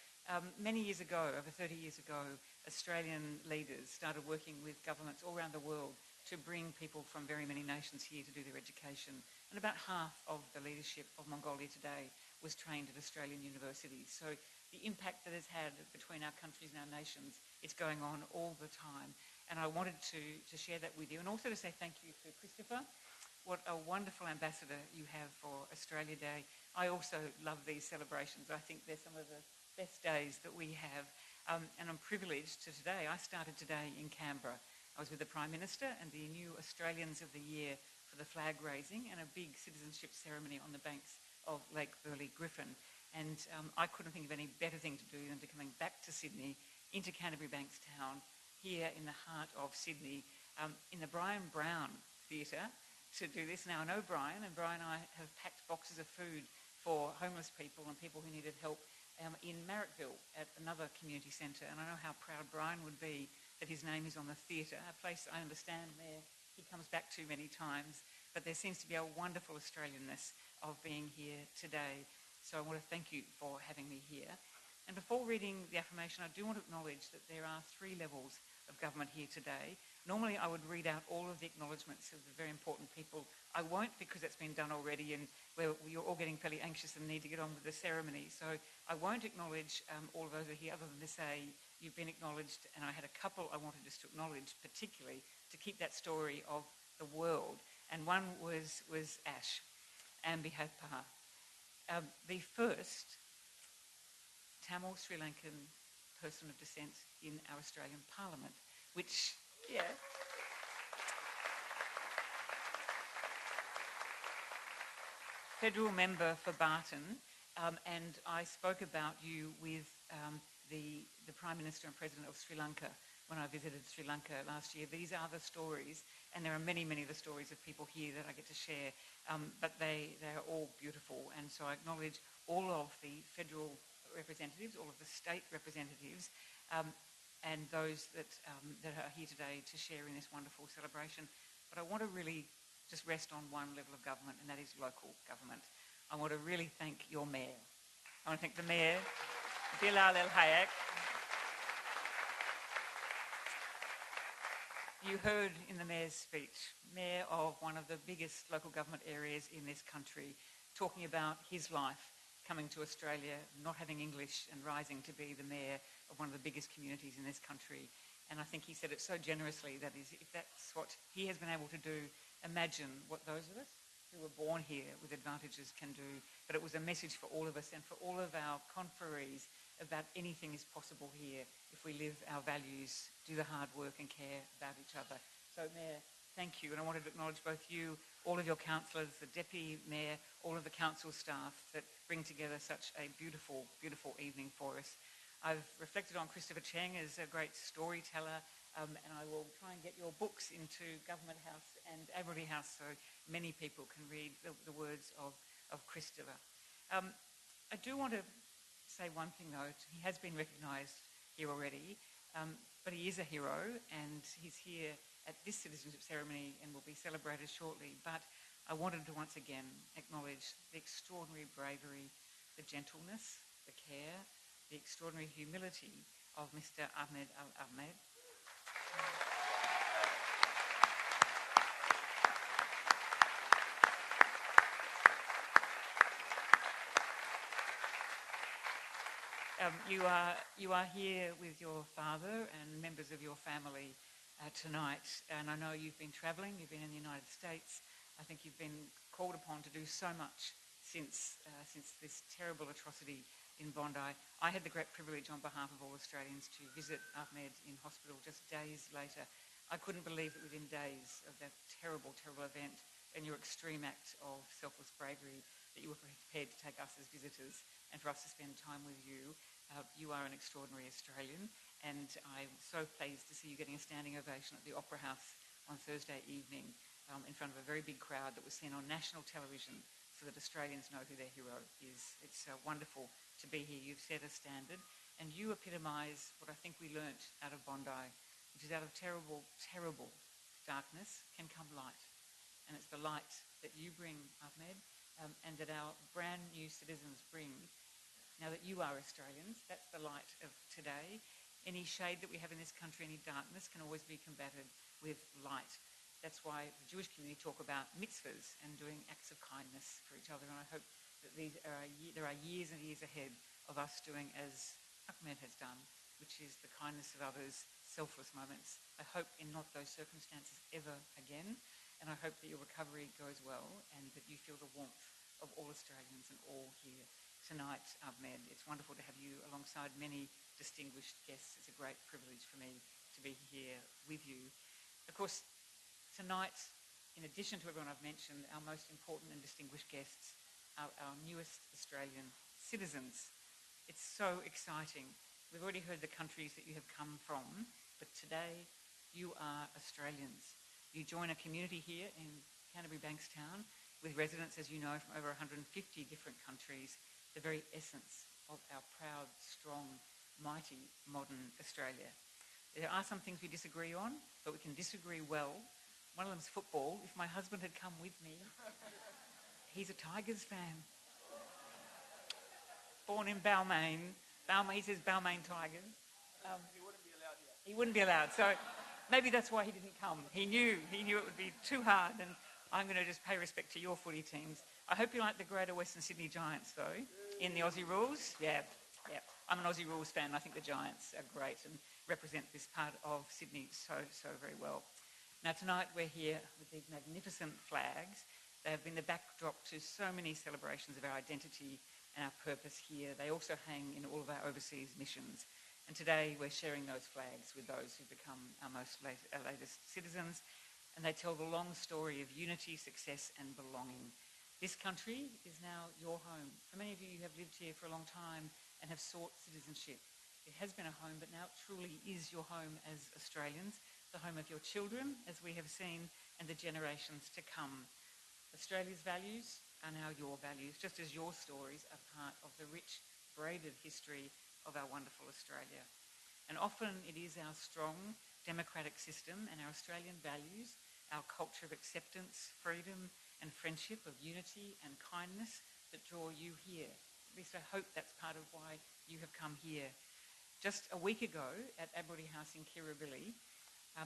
Many years ago, over 30 years ago, Australian leaders started working with governments all around the world to bring people from very many nations here to do their education. And about half of the leadership of Mongolia today was trained at Australian universities. So the impact that it's had between our countries and our nations, it's going on all the time. And I wanted to share that with you, and also to say thank you to Christopher. What a wonderful ambassador you have for Australia Day. I also love these celebrations. I think they're some of the best days that we have. And I'm privileged to today. I started today in Canberra. I was with the Prime Minister and the new Australians of the Year for the flag raising and a big citizenship ceremony on the banks of Lake Burley-Griffin. And I couldn't think of any better thing to do than to coming back to Sydney, into Canterbury-Bankstown, here in the heart of Sydney, in the Bryan Theatre, to do this. Now, I know Bryan, and Bryan and I have packed boxes of food for homeless people and people who needed help in Marrickville at another community centre. And I know how proud Bryan would be that his name is on the theatre, a place I understand there he comes back to many times. But there seems to be a wonderful Australianness of being here today. So I want to thank you for having me here. And before reading the affirmation, I do want to acknowledge that there are 3 levels of government here today. Normally I would read out all of the acknowledgements of the very important people. I won't, because it's been done already and you're all getting fairly anxious and need to get on with the ceremony. So I won't acknowledge all of those who are here, other than to say you've been acknowledged, and I had a couple I wanted just to acknowledge, particularly to keep that story of the world. And one was Ash, Ambihapa, the first Tamil Sri Lankan person of descent in our Australian Parliament, which, yeah. Federal member for Barton, and I spoke about you with the Prime Minister and President of Sri Lanka when I visited Sri Lanka last year. These are the stories, and there are many, many of the stories of people here that I get to share, but they are all beautiful. And so I acknowledge all of the federal representatives, all of the state representatives, and those that are here today to share in this wonderful celebration. But I want to really just rest on one level of government, and that is local government. I want to really thank your mayor. I want to thank the mayor, Bilal El Hayek. You heard in the mayor's speech, mayor of one of the biggest local government areas in this country, talking about his life coming to Australia, not having English, and rising to be the mayor of one of the biggest communities in this country. And I think he said it so generously that if that's what he has been able to do, imagine what those of us who were born here with advantages can do. But it was a message for all of us and for all of our conferees about anything is possible here if we live our values, do the hard work and care about each other. So Mayor, thank you. And I wanted to acknowledge both you, all of your councillors, the Deputy Mayor, all of the council staff that bring together such a beautiful, beautiful evening for us. I've reflected on Christopher Cheng as a great storyteller, and I will try and get your books into Government House and Admiralty House so many people can read the words of Christopher. I do want to say one thing though. He has been recognised here already, but he is a hero, and he's here at this citizenship ceremony and will be celebrated shortly. But I wanted to once again acknowledge the extraordinary bravery, the gentleness, the care, the extraordinary humility of Mr. Ahmed Al Ahmed. You are here with your father and members of your family tonight, and I know you've been travelling, you've been in the United States. I think you've been called upon to do so much since this terrible atrocity in Bondi. I had the great privilege on behalf of all Australians to visit Ahmed in hospital just days later. I couldn't believe that within days of that terrible, terrible event and your extreme act of selfless bravery that you were prepared to take us as visitors and for us to spend time with you. You are an extraordinary Australian, and I'm so pleased to see you getting a standing ovation at the Opera House on Thursday evening in front of a very big crowd that was seen on national television so that Australians know who their hero is. It's wonderful to be here. You've set a standard, and you epitomise what I think we learnt out of Bondi, which is out of terrible, terrible darkness can come light. And it's the light that you bring, Ahmed, and that our brand new citizens bring. Now that you are Australians, that's the light of today. Any shade that we have in this country, any darkness, can always be combated with light. That's why the Jewish community talk about mitzvahs and doing acts of kindness for each other. And I hope that there are years and years ahead of us doing as Ahmed has done, which is the kindness of others, selfless moments. I hope in not those circumstances ever again. And I hope that your recovery goes well and that you feel the warmth of all Australians and all here tonight, Ahmed. It's wonderful to have you alongside many distinguished guests. It's a great privilege for me to be here with you. Of course, tonight, in addition to everyone I've mentioned, our most important and distinguished guests are our newest Australian citizens. It's so exciting. We've already heard the countries that you have come from, but today you are Australians. You join a community here in Canterbury-Bankstown with residents, as you know, from over 150 different countries, the very essence of our proud, strong, mighty, modern Australia. There are some things we disagree on, but we can disagree well. One of them is football. If my husband had come with me, he's a Tigers fan. Born in Balmain. He says Balmain Tigers. He wouldn't be allowed yet. He wouldn't be allowed. So maybe that's why he didn't come. He knew it would be too hard, and I'm going to just pay respect to your footy teams. I hope you like the Greater Western Sydney Giants, though, in the Aussie rules. Yeah. I'm an Aussie rules fan. I think the Giants are great and represent this part of Sydney so very well. Now, tonight we're here with these magnificent flags. They have been the backdrop to so many celebrations of our identity and our purpose here. They also hang in all of our overseas missions. And today we're sharing those flags with those who've become our latest citizens. And they tell the long story of unity, success and belonging. This country is now your home. For many of you, you have lived here for a long time and have sought citizenship. It has been a home, but now it truly is your home as Australians, the home of your children, as we have seen, and the generations to come. Australia's values are now your values, just as your stories are part of the rich, braided history of our wonderful Australia. And often it is our strong democratic system and our Australian values, our culture of acceptance, freedom and friendship, of unity and kindness that draw you here. At least I hope that's part of why you have come here. Just a week ago at Admiralty House in Kirribilli,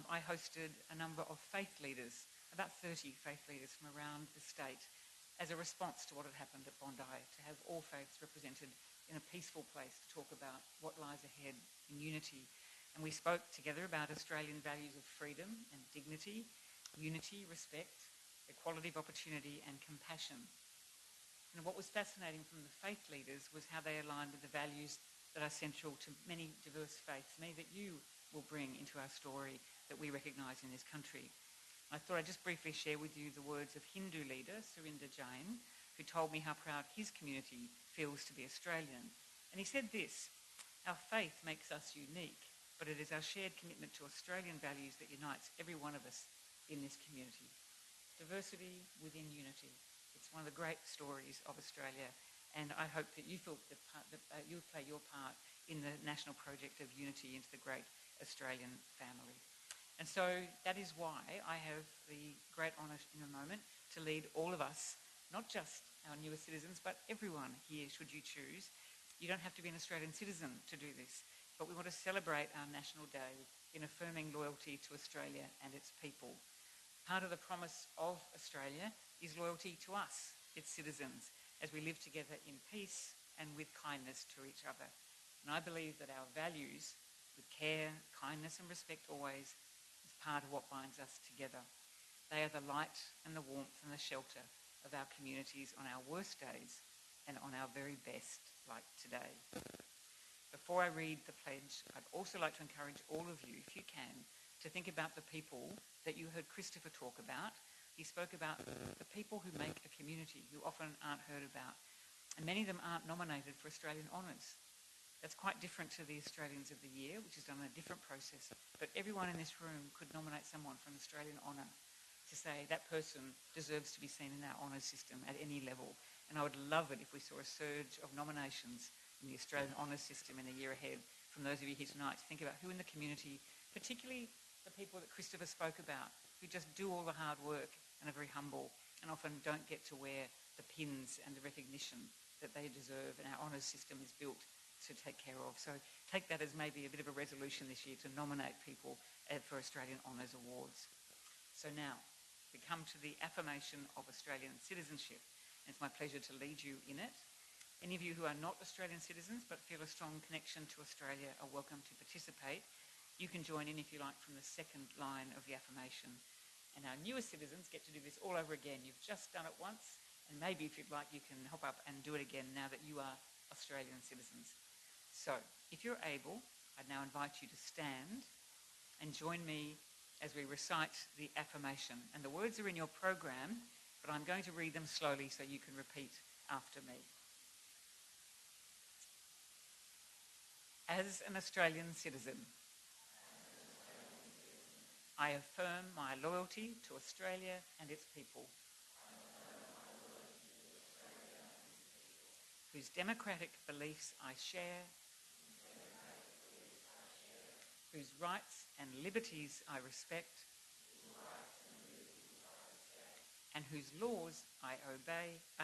I hosted a number of faith leaders, about 30 faith leaders from around the state, as a response to what had happened at Bondi, to have all faiths represented in a peaceful place to talk about what lies ahead in unity. And we spoke together about Australian values of freedom and dignity, unity, respect, equality of opportunity and compassion. And what was fascinating from the faith leaders was how they aligned with the values that are central to many diverse faiths, many that you will bring into our story that we recognise in this country. I thought I'd just briefly share with you the words of Hindu leader Surinder Jain, who told me how proud his community feels to be Australian. And he said this: "Our faith makes us unique, but it is our shared commitment to Australian values that unites every one of us in this community. Diversity within unity. It's one of the great stories of Australia, and I hope that you feel that you'll play your part in the national project of unity into the great Australian family." And so that is why I have the great honour in a moment to lead all of us, not just our newer citizens, but everyone here, should you choose. You don't have to be an Australian citizen to do this, but we want to celebrate our National Day in affirming loyalty to Australia and its people. Part of the promise of Australia is loyalty to us, its citizens, as we live together in peace and with kindness to each other. And I believe that our values, with care, kindness and respect always, is part of what binds us together. They are the light and the warmth and the shelter of our communities on our worst days and on our very best, like today. Before I read the pledge, I'd also like to encourage all of you, if you can, to think about the people that you heard Christopher talk about. He spoke about the people who make a community, who often aren't heard about. And many of them aren't nominated for Australian honours. That's quite different to the Australians of the Year, which is done in a different process. But everyone in this room could nominate someone for an Australian honour to say that person deserves to be seen in our honours system at any level. And I would love it if we saw a surge of nominations in the Australian honours system in the year ahead from those of you here tonight to think about who in the community, particularly the people that Christopher spoke about, who just do all the hard work and are very humble and often don't get to wear the pins and the recognition that they deserve, and our honours system is built to take care of. So take that as maybe a bit of a resolution this year to nominate people for Australian Honours Awards. So now we come to the affirmation of Australian citizenship. And it's my pleasure to lead you in it. Any of you who are not Australian citizens but feel a strong connection to Australia are welcome to participate. You can join in, if you like, from the second line of the affirmation. And our newer citizens get to do this all over again. You've just done it once, and maybe if you'd like, you can hop up and do it again now that you are Australian citizens. So, if you're able, I'd now invite you to stand and join me as we recite the affirmation. And the words are in your program, but I'm going to read them slowly so you can repeat after me. As an Australian citizen, I affirm my loyalty to Australia and its people, whose democratic beliefs I share, whose rights and liberties I respect, and whose laws I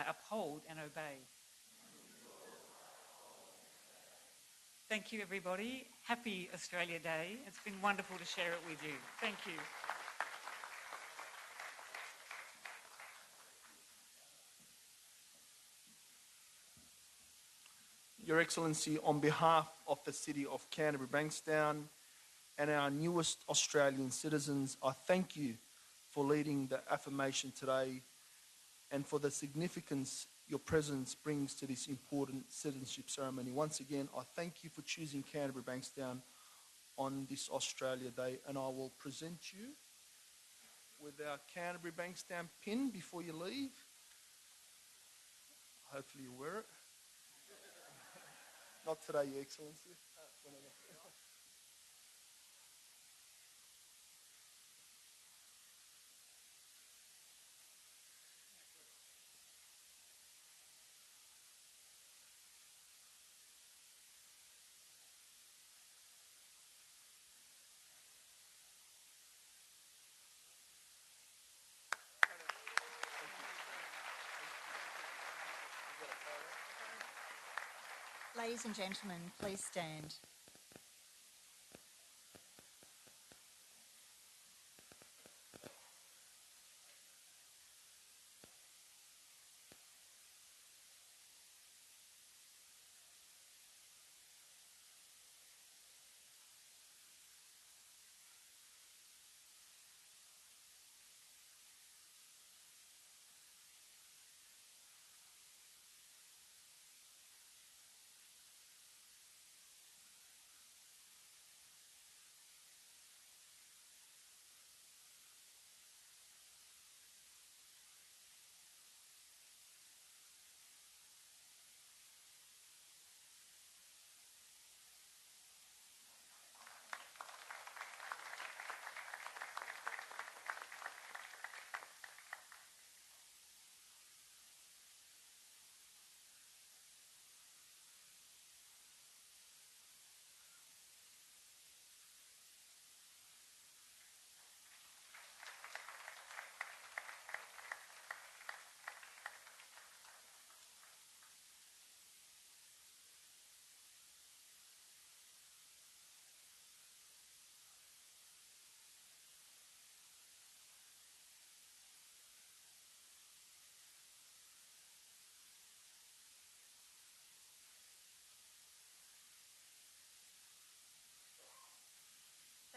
uphold and obey. Thank you, everybody. Happy Australia Day. It's been wonderful to share it with you. Thank you. Your Excellency, on behalf of the City of Canterbury-Bankstown and our newest Australian citizens, I thank you for leading the affirmation today and for the significance your presence brings to this important citizenship ceremony. Once again, I thank you for choosing Canterbury-Bankstown on this Australia Day, and I will present you with our Canterbury-Bankstown pin before you leave. Hopefully you wear it. Not today, Your Excellency. Whenever. Ladies and gentlemen, please stand.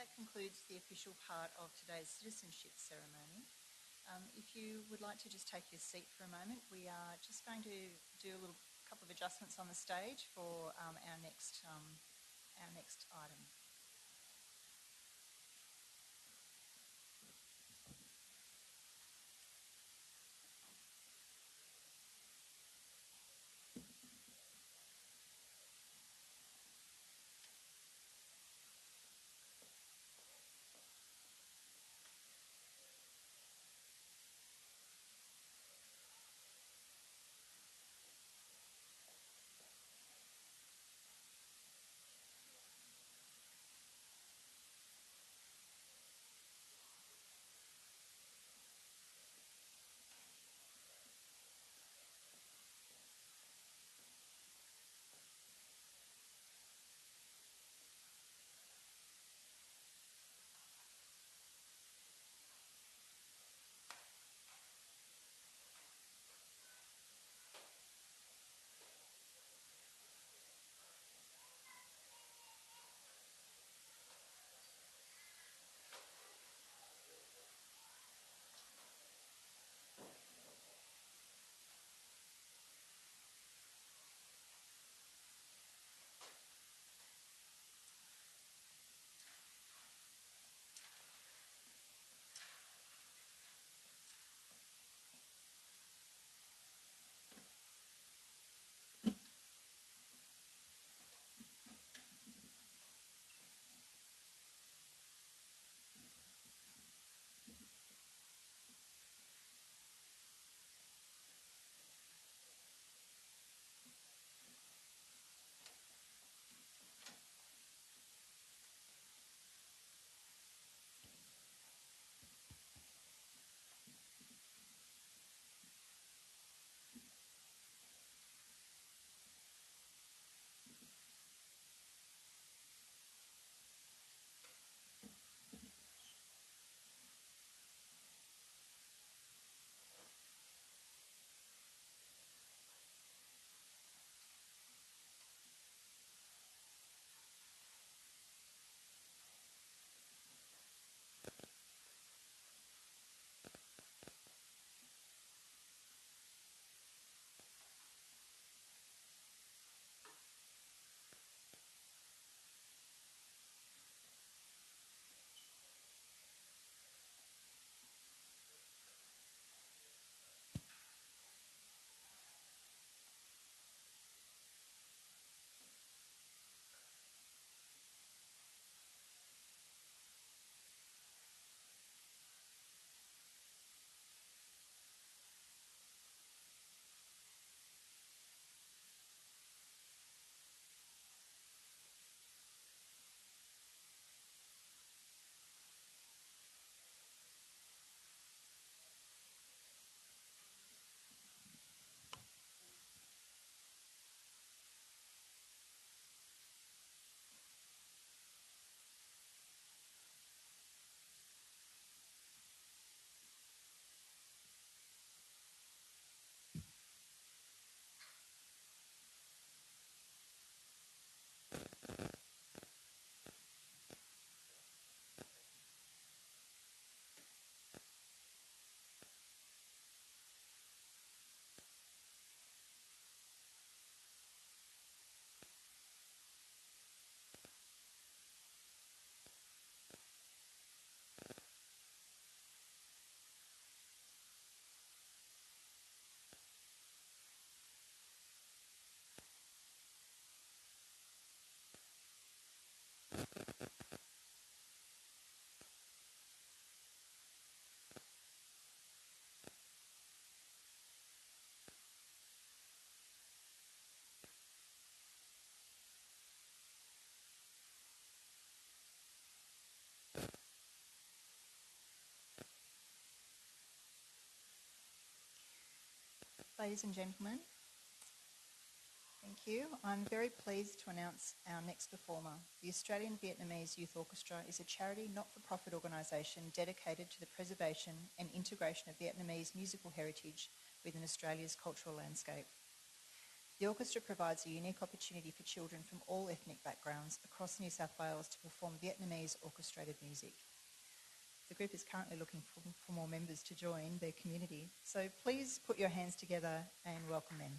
That concludes the official part of today's citizenship ceremony. If you would like to just take your seat for a moment, we are just going to do a little couple of adjustments on the stage for our next item. ladies and gentlemen. Thank you. I'm very pleased to announce our next performer. The Australian Vietnamese Youth Orchestra is a charity not-for-profit organisation dedicated to the preservation and integration of Vietnamese musical heritage within Australia's cultural landscape. The orchestra provides a unique opportunity for children from all ethnic backgrounds across New South Wales to perform Vietnamese orchestrated music. The group is currently looking for more members to join their community, so please put your hands together and welcome them.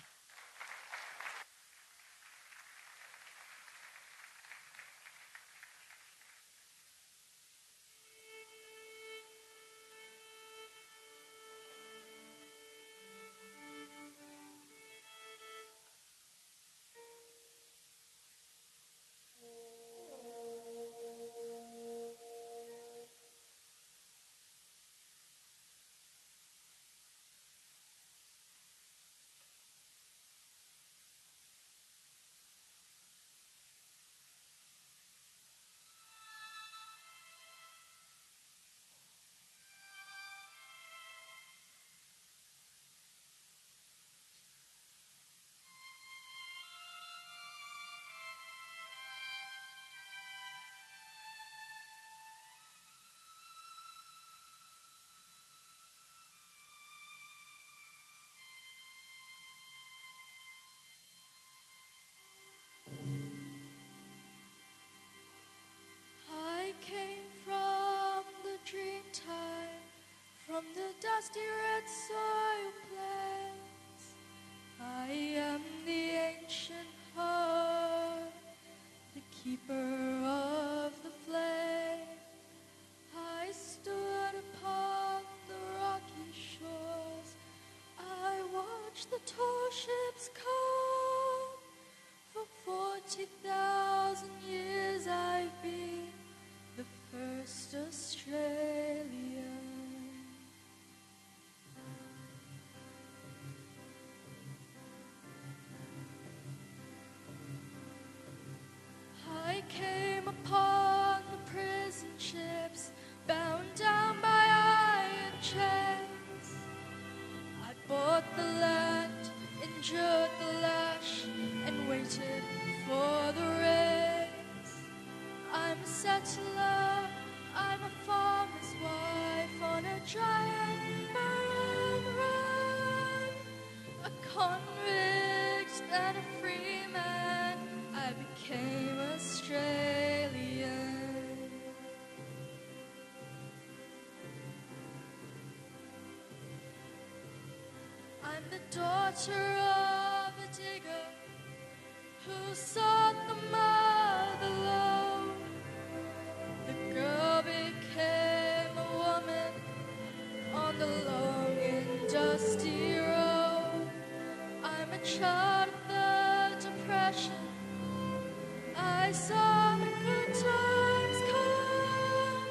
I came from the dream time, from the dusty red soil plains. I am the ancient heart, the keeper of the flame. I stood upon the rocky shores. I watched the tall ships come. For 40,000 years I've been the first Australian. I came upon the prison ships, bound down by iron chains. I bought the land, endured the lash, and waited for the rains. I'm a settler, I'm a farmer's wife on a giant barren run. A convict and a free man, I became Australian. I'm the daughter of a digger who sought the mother lode. The girl became a woman on the long and dusty road. I'm a child of the Depression. I saw the good times come.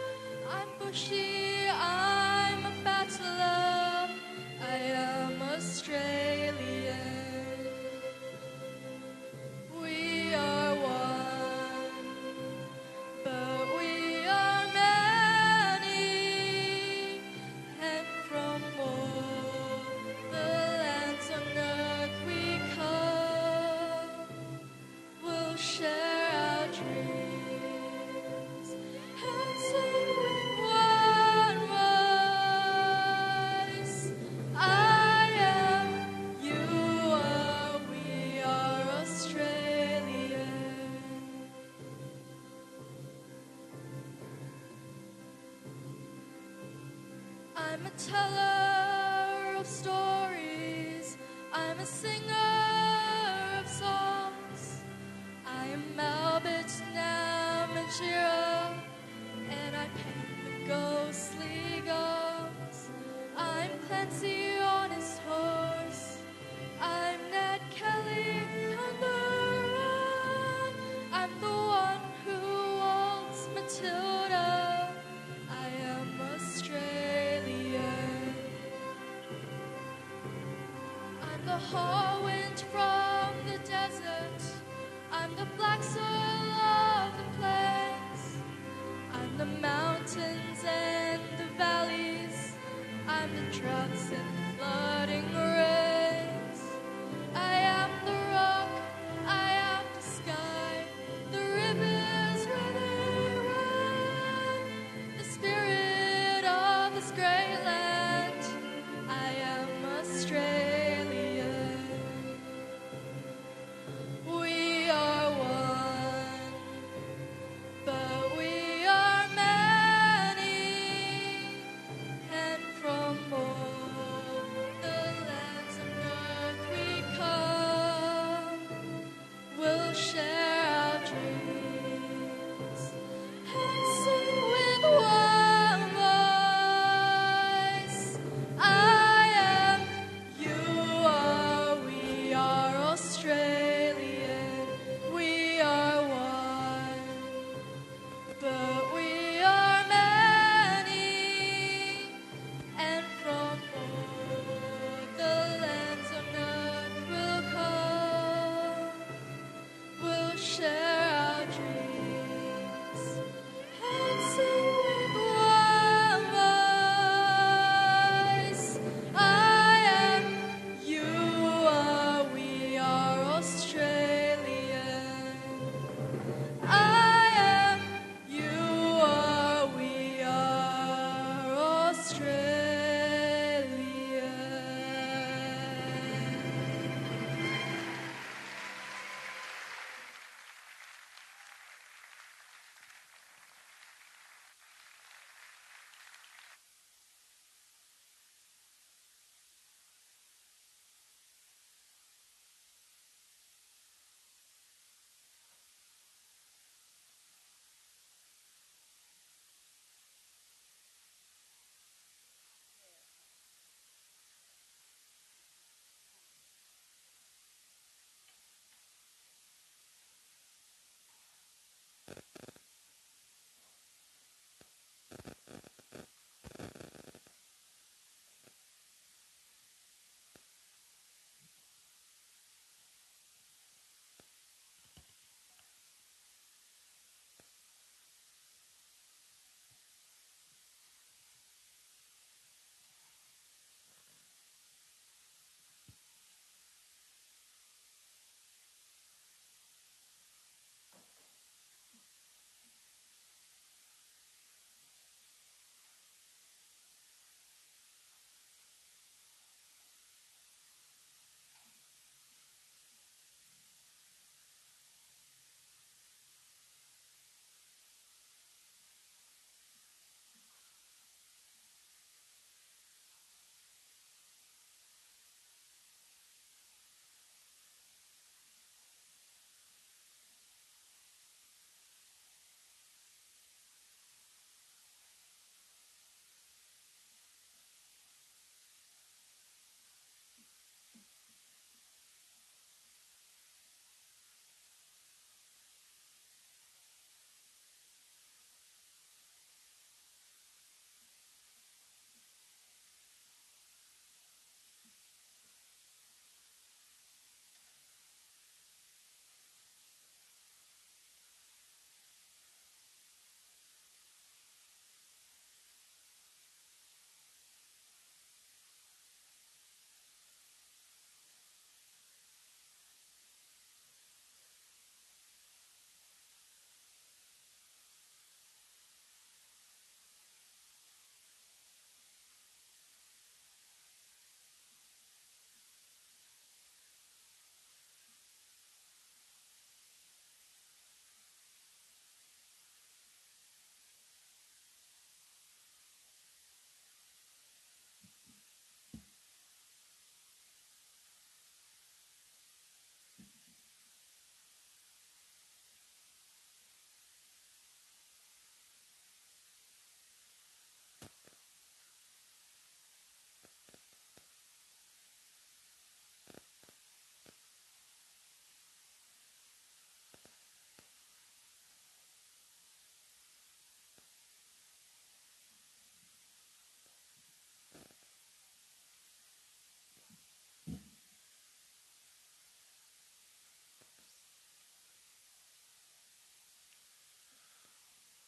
I'm bushy, I'm a battler. I am Australian. We are one, but we are many, and from all the lands on earth we come. We'll share our dreams and sing with one voice. I am, you are, we are Australian. I'm a teller of stories. I'm a singer of songs. I am Albert Namatjira, and I paint the ghostly ghosts. I'm Clancy on his horse. I'm Ned Kelly on the run. I'm the one who wants Matilda. I am Australian. I'm the hot wind from the desert. I'm the black soil of the plains. I'm the mountains and the valleys. I'm the droughts and flooding rains.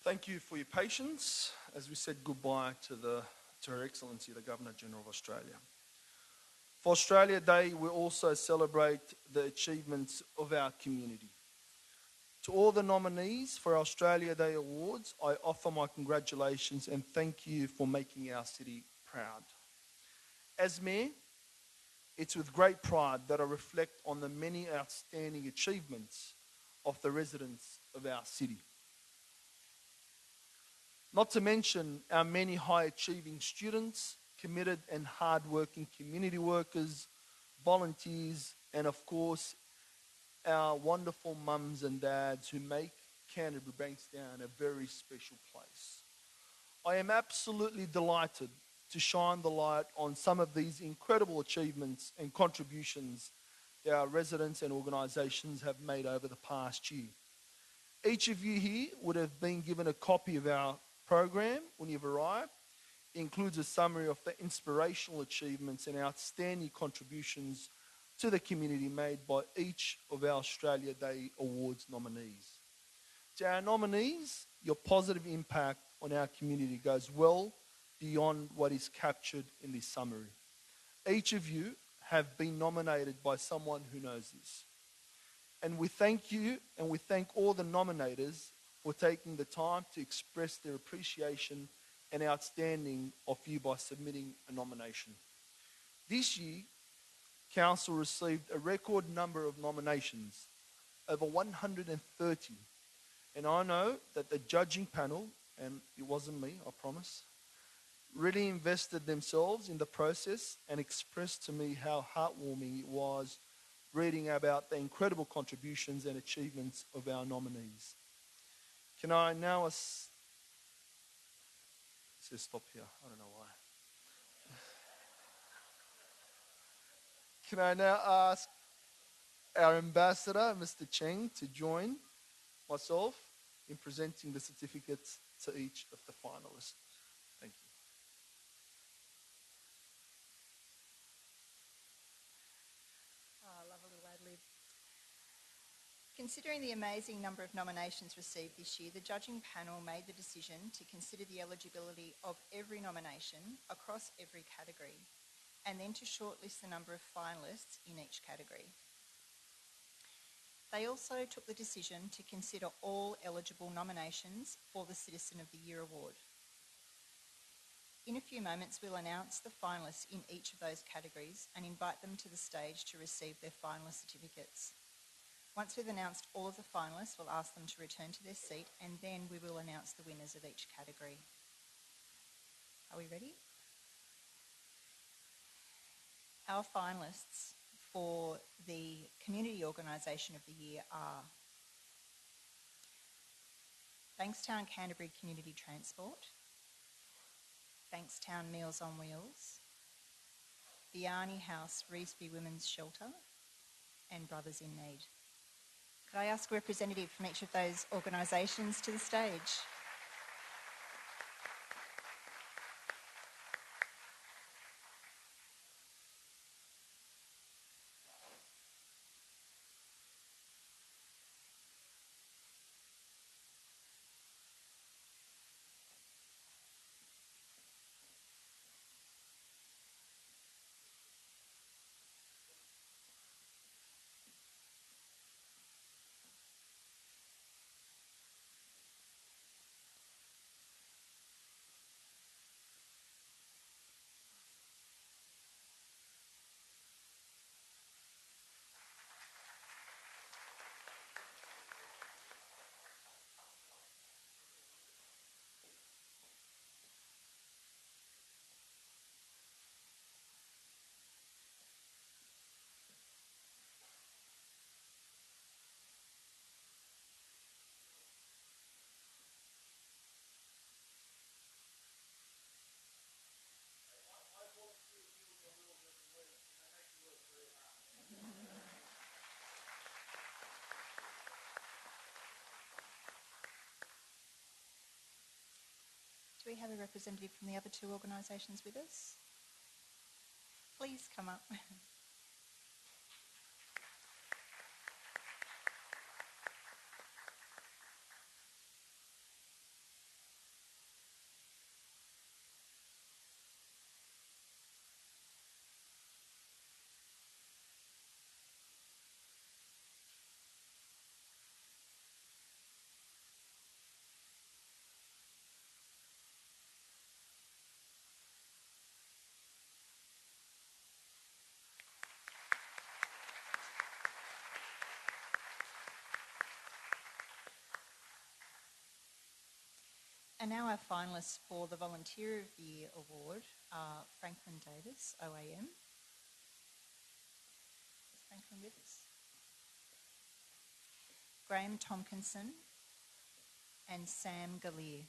Thank you for your patience as we said goodbye to Her Excellency, the Governor-General of Australia. For Australia Day, we also celebrate the achievements of our community. To all the nominees for our Australia Day Awards, I offer my congratulations and thank you for making our city proud. As Mayor, it's with great pride that I reflect on the many outstanding achievements of the residents of our city. Not to mention our many high-achieving students, committed and hard-working community workers, volunteers, and of course, our wonderful mums and dads who make Canterbury-Bankstown a very special place. I am absolutely delighted to shine the light on some of these incredible achievements and contributions that our residents and organisations have made over the past year. Each of you here would have been given a copy of our program when you've arrived. It includes a summary of the inspirational achievements and outstanding contributions to the community made by each of our Australia Day Awards nominees. To our nominees, your positive impact on our community goes well beyond what is captured in this summary. Each of you have been nominated by someone who knows this. And we thank you and we thank all the nominators for taking the time to express their appreciation and outstanding of you by submitting a nomination. This year, Council received a record number of nominations, over 130. And I know that the judging panel, and it wasn't me, I promise, really invested themselves in the process and expressed to me how heartwarming it was reading about the incredible contributions and achievements of our nominees. Can I now... It says stop here, I don't know why. Can I now ask our ambassador, Mr. Cheng, to join myself in presenting the certificates to each of the finalists. Thank you. Oh, I love a little ad-lib. Considering the amazing number of nominations received this year, the judging panel made the decision to consider the eligibility of every nomination across every category, and then to shortlist the number of finalists in each category. They also took the decision to consider all eligible nominations for the Citizen of the Year award. In a few moments, we'll announce the finalists in each of those categories and invite them to the stage to receive their finalist certificates. Once we've announced all of the finalists, we'll ask them to return to their seat, and then we will announce the winners of each category. Are we ready? Our finalists for the Community Organisation of the Year are Bankstown Canterbury Community Transport, Bankstown Meals on Wheels, the Arnie House Reesby Women's Shelter, and Brothers in Need. Could I ask a representative from each of those organisations to the stage? Do we have a representative from the other two organisations with us? Please come up. And now our finalists for the Volunteer of the Year award are Franklin Davis, OAM. Is Franklin with us? Graham Tompkinson and Sam Gallier.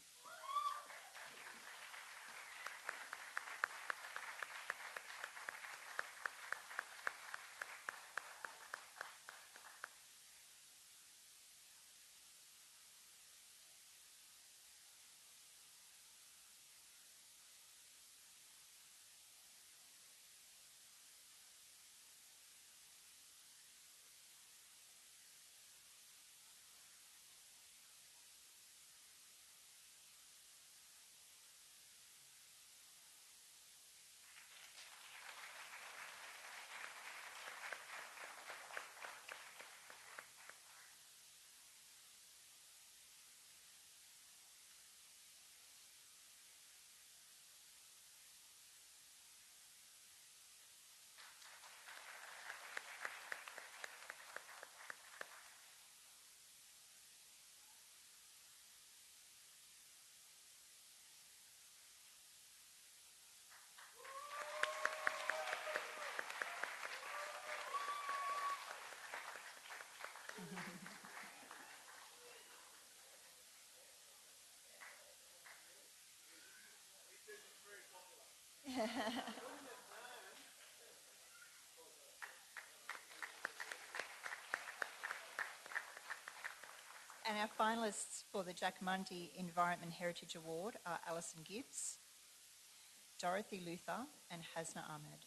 And our finalists for the Jackmundi Environment Heritage Award are Alison Gibbs, Dorothy Luther and Hasna Ahmed.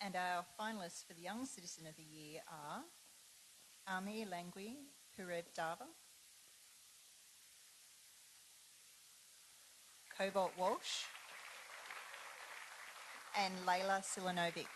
And our finalists for the Young Citizen of the Year are Amir Langui Purev Dava, Cobalt Walsh, and Layla Silanovic.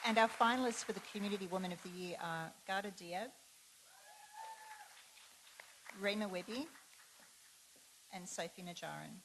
And our finalists for the Community Woman of the Year are Garda Diab, Rima Webby, and Sophie Najaran.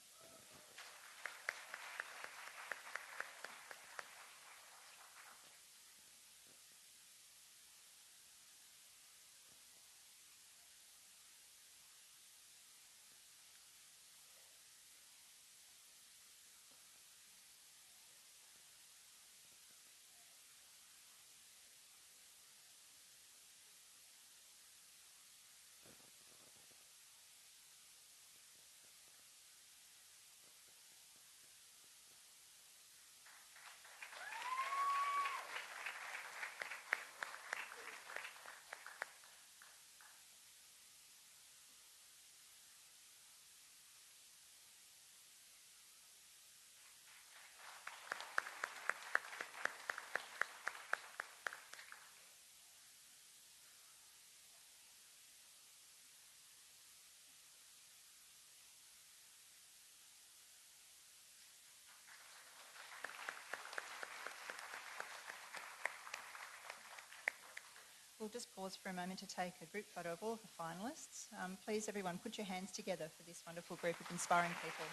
we'll just pause for a moment to take a group photo of all of the finalists. Please, everyone, put your hands together for this wonderful group of inspiring people.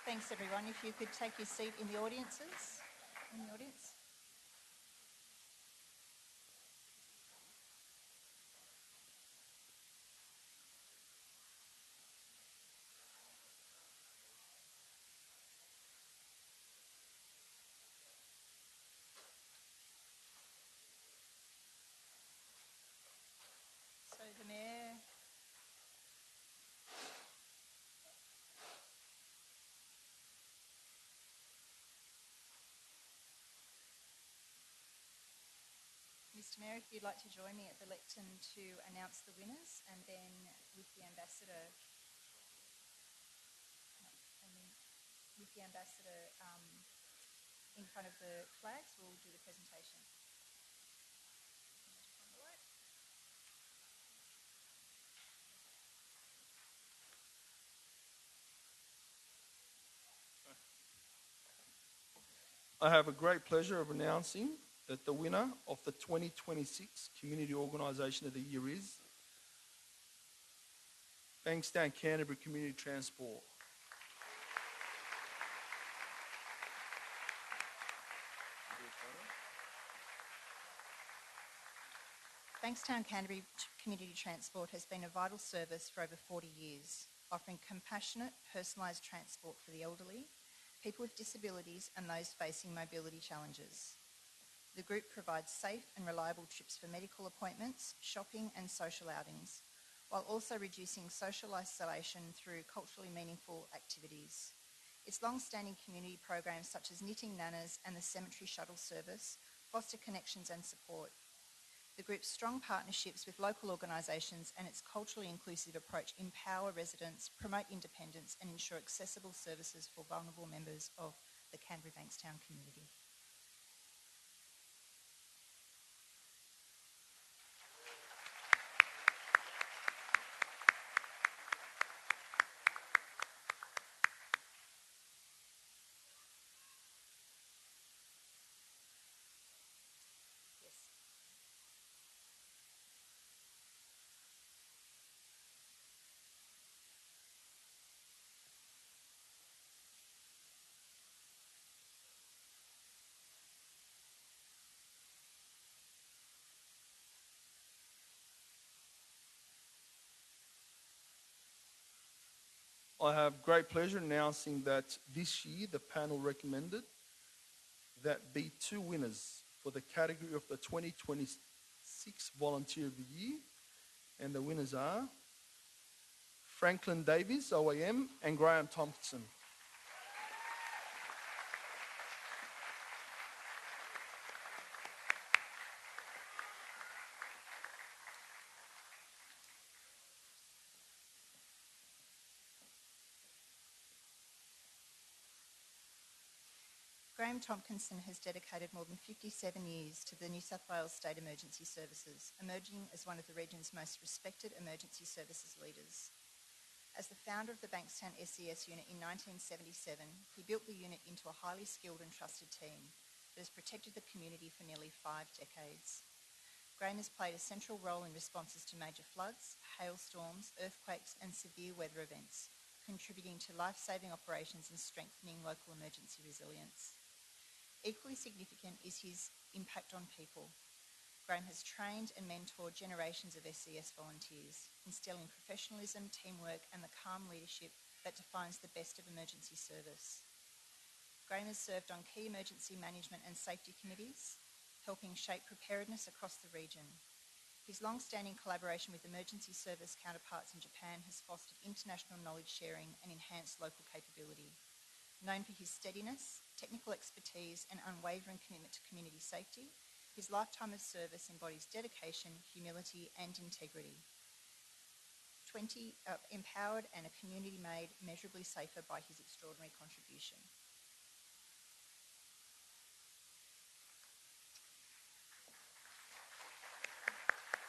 Thanks, everyone. If you could take your seat in the audiences. In the audience. So the Mayor... Mr Mayor, if you'd like to join me at the lectern to announce the winners, and then with the ambassador, in front of the flags, we'll do the presentation. I have a great pleasure of announcing that the winner of the 2026 Community Organisation of the Year is Bankstown Canterbury Community Transport. Bankstown Canterbury Community Transport has been a vital service for over 40 years, offering compassionate, personalised transport for the elderly, people with disabilities and those facing mobility challenges. The group provides safe and reliable trips for medical appointments, shopping and social outings, while also reducing social isolation through culturally meaningful activities. Its long-standing community programs such as Knitting Nanas and the Cemetery Shuttle Service foster connections and support. The group's strong partnerships with local organisations and its culturally inclusive approach empower residents, promote independence and ensure accessible services for vulnerable members of the Canterbury-Bankstown community. I have great pleasure announcing that this year the panel recommended that be two winners for the category of the 2026 Volunteer of the Year, and the winners are Franklin Davies, OAM, and Graham Thompson. Graham Tompkinson has dedicated more than 57 years to the New South Wales State Emergency Services, emerging as one of the region's most respected emergency services leaders. As the founder of the Bankstown SES unit in 1977, he built the unit into a highly skilled and trusted team that has protected the community for nearly 5 decades. Graham has played a central role in responses to major floods, hailstorms, earthquakes and severe weather events, contributing to life-saving operations and strengthening local emergency resilience. Equally significant is his impact on people. Graham has trained and mentored generations of SES volunteers, instilling professionalism, teamwork and the calm leadership that defines the best of emergency service. Graham has served on key emergency management and safety committees, helping shape preparedness across the region. His long-standing collaboration with emergency service counterparts in Japan has fostered international knowledge sharing and enhanced local capability. Known for his steadiness, technical expertise and unwavering commitment to community safety, his lifetime of service embodies dedication, humility and integrity. Empowered and a community made measurably safer by his extraordinary contribution.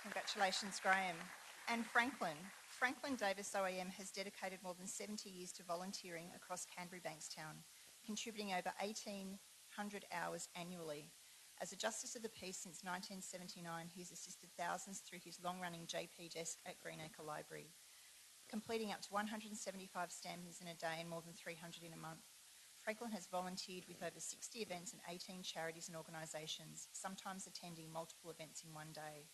Congratulations, Graham. And Franklin. Franklin Davis OAM has dedicated more than 70 years to volunteering across Canterbury-Bankstown, contributing over 1,800 hours annually. As a Justice of the Peace since 1979, he has assisted thousands through his long-running JP desk at Greenacre Library, completing up to 175 stampings in a day and more than 300 in a month. Franklin has volunteered with over 60 events and 18 charities and organisations, sometimes attending multiple events in one day.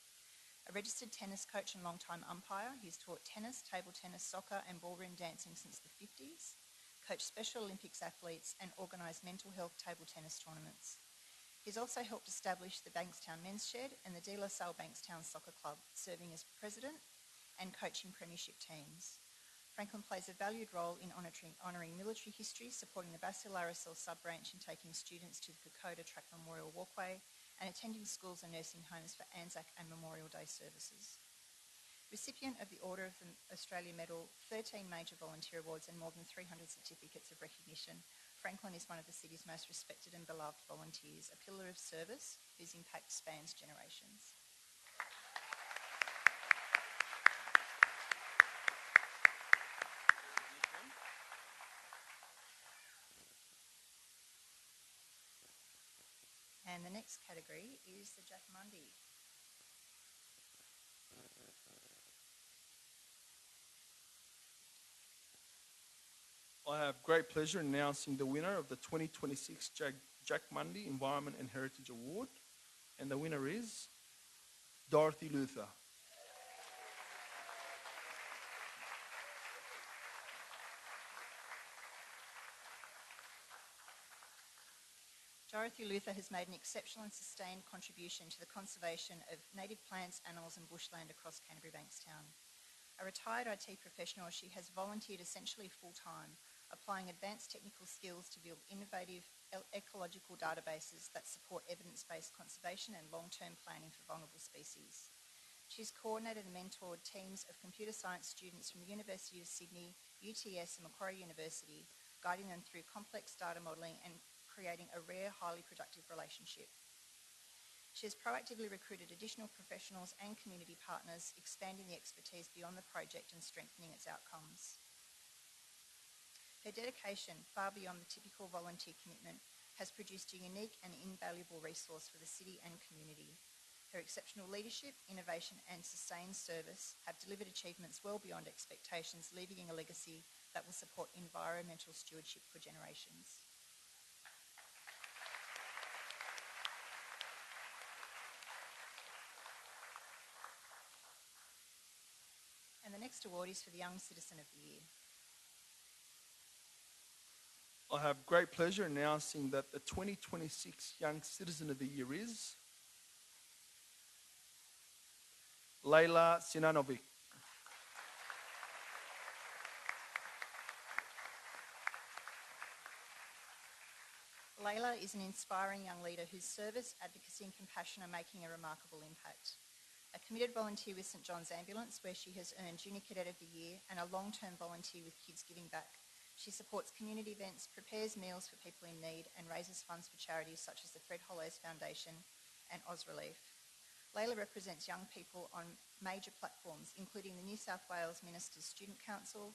A registered tennis coach and long-time umpire, he has taught tennis, table tennis, soccer and ballroom dancing since the 50s, coached Special Olympics athletes and organised mental health table tennis tournaments. He's also helped establish the Bankstown Men's Shed and the De La Salle Bankstown Soccer Club, serving as president and coaching premiership teams. Franklin plays a valued role in honouring military history, supporting the Basilaricel sub-branch and taking students to the Kokoda Track Memorial Walkway, and attending schools and nursing homes for Anzac and Memorial Day services. Recipient of the Order of the Australia Medal, 13 major volunteer awards and more than 300 certificates of recognition, Franklin is one of the city's most respected and beloved volunteers, a pillar of service whose impact spans generations. And the next category is the Jack Mundy. I have great pleasure in announcing the winner of the 2026 Jack Mundy Environment and Heritage Award. And the winner is Dorothy Luther. Dorothy Luther has made an exceptional and sustained contribution to the conservation of native plants, animals and bushland across Canterbury-Bankstown. A retired IT professional, she has volunteered essentially full-time, applying advanced technical skills to build innovative ecological databases that support evidence-based conservation and long-term planning for vulnerable species. She's coordinated and mentored teams of computer science students from the University of Sydney, UTS and Macquarie University, guiding them through complex data modelling and creating a rare, highly productive relationship. She has proactively recruited additional professionals and community partners, expanding the expertise beyond the project and strengthening its outcomes. Her dedication, far beyond the typical volunteer commitment, has produced a unique and invaluable resource for the city and community. Her exceptional leadership, innovation and sustained service have delivered achievements well beyond expectations, leaving a legacy that will support environmental stewardship for generations. And the next award is for the Young Citizen of the Year. I have great pleasure in announcing that the 2026 Young Citizen of the Year is Layla Sinanovic. Layla is an inspiring young leader whose service, advocacy and compassion are making a remarkable impact. A committed volunteer with St John's Ambulance, where she has earned Junior Cadet of the Year, and a long-term volunteer with Kids Giving Back. She supports community events, prepares meals for people in need, and raises funds for charities such as the Fred Hollows Foundation and AusRelief. Layla represents young people on major platforms, including the New South Wales Ministers' Student Council,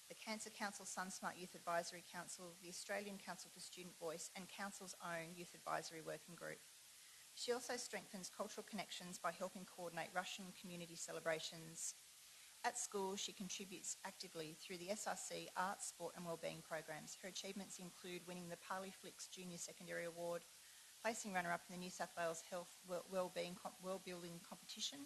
the Cancer Council SunSmart Youth Advisory Council, the Australian Council for Student Voice, and Council's own Youth Advisory Working Group. She also strengthens cultural connections by helping coordinate Russian community celebrations At school, she contributes actively through the SRC Arts, Sport and Wellbeing programs. Her achievements include winning the Parley Flicks Junior Secondary Award, placing runner-up in the New South Wales Health World Building Competition,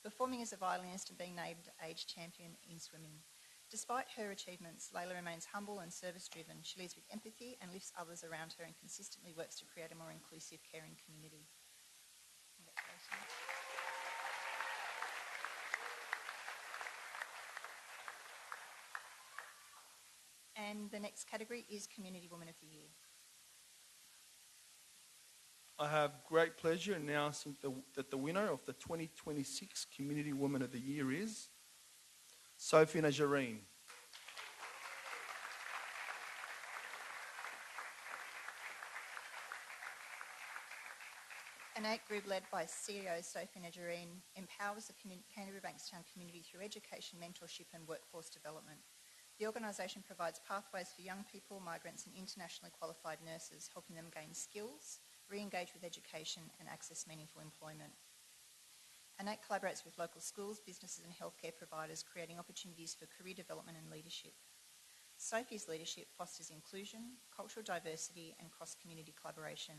performing as a violinist and being named Age Champion in swimming. Despite her achievements, Layla remains humble and service-driven. She leads with empathy and lifts others around her and consistently works to create a more inclusive, caring community. Congratulations. And the next category is Community Woman of the Year. I have great pleasure announcing that the winner of the 2026 Community Woman of the Year is Sophie Najareen. An AIT group led by CEO Sophie Najareen empowers the Canterbury-Bankstown community through education, mentorship and workforce development. The organisation provides pathways for young people, migrants and internationally qualified nurses, helping them gain skills, re-engage with education and access meaningful employment. ANAC collaborates with local schools, businesses and healthcare providers, creating opportunities for career development and leadership. Sophie's leadership fosters inclusion, cultural diversity and cross-community collaboration,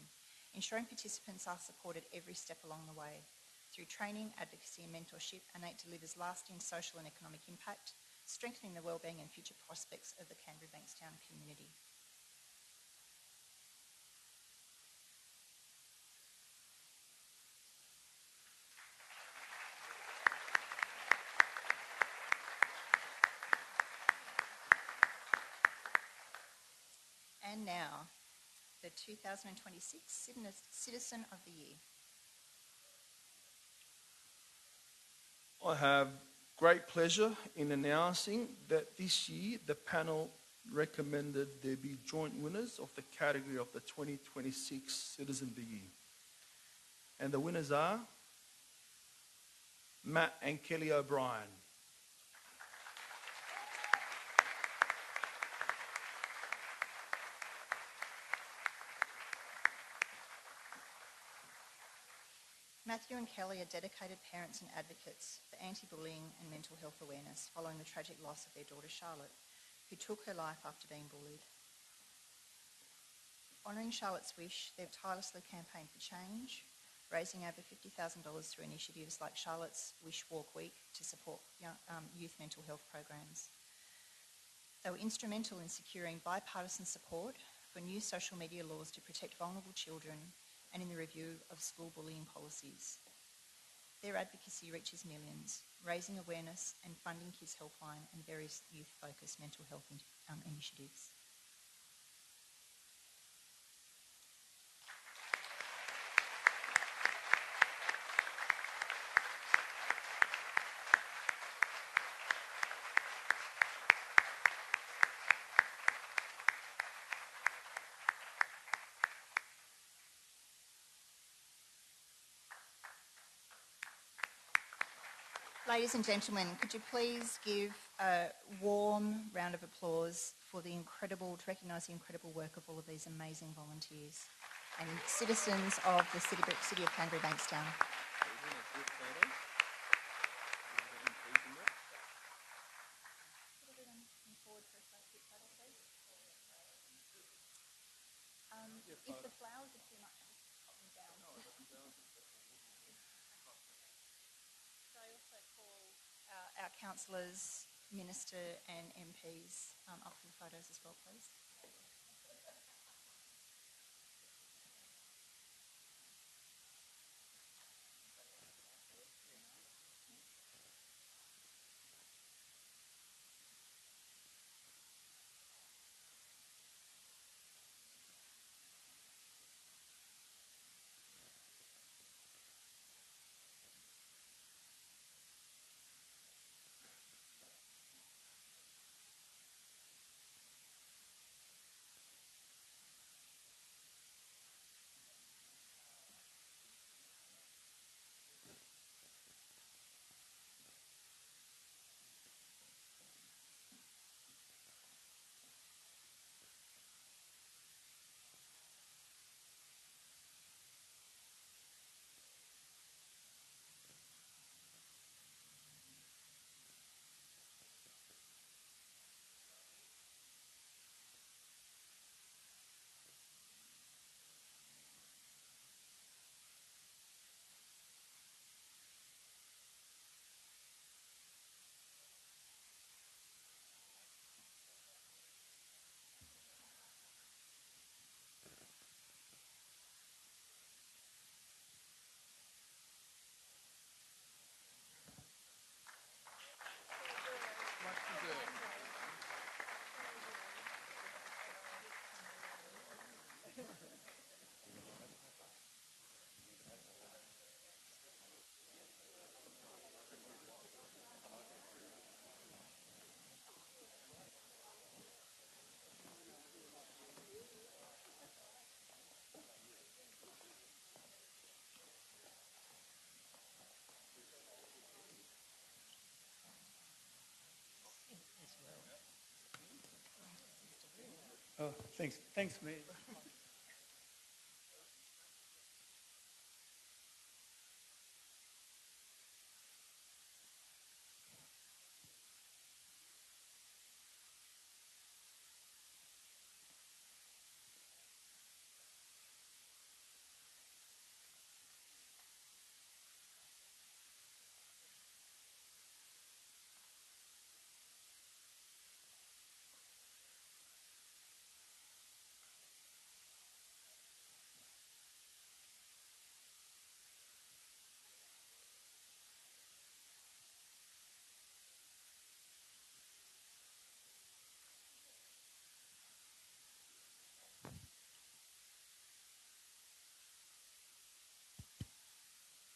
ensuring participants are supported every step along the way. Through training, advocacy and mentorship, ANAC delivers lasting social and economic impact, strengthening the wellbeing and future prospects of the Canterbury-Bankstown community. And now, the 2026 Citizen of the Year. I have great pleasure in announcing that this year the panel recommended there be joint winners of the category of the 2026 Citizen of the Year. And the winners are Matt and Kelly O'Brien. Matthew and Kelly are dedicated parents and advocates for anti-bullying and mental health awareness following the tragic loss of their daughter Charlotte, who took her life after being bullied. Honouring Charlotte's wish, they've tirelessly campaigned for change, raising over $50,000 through initiatives like Charlotte's Wish Walk Week to support youth mental health programs. They were instrumental in securing bipartisan support for new social media laws to protect vulnerable children and in the review of school bullying policies. Their advocacy reaches millions, raising awareness and funding Kids Helpline and various youth-focused mental health initiatives. Ladies and gentlemen, could you please give a warm round of applause for the incredible, to recognise the incredible work of all of these amazing volunteers and citizens of the City of Canterbury-Bankstown. If the flowers are too much, just pop them down. So I also call our councillors, Minister and MPs up for the photos as well, please. Oh, thanks, mate.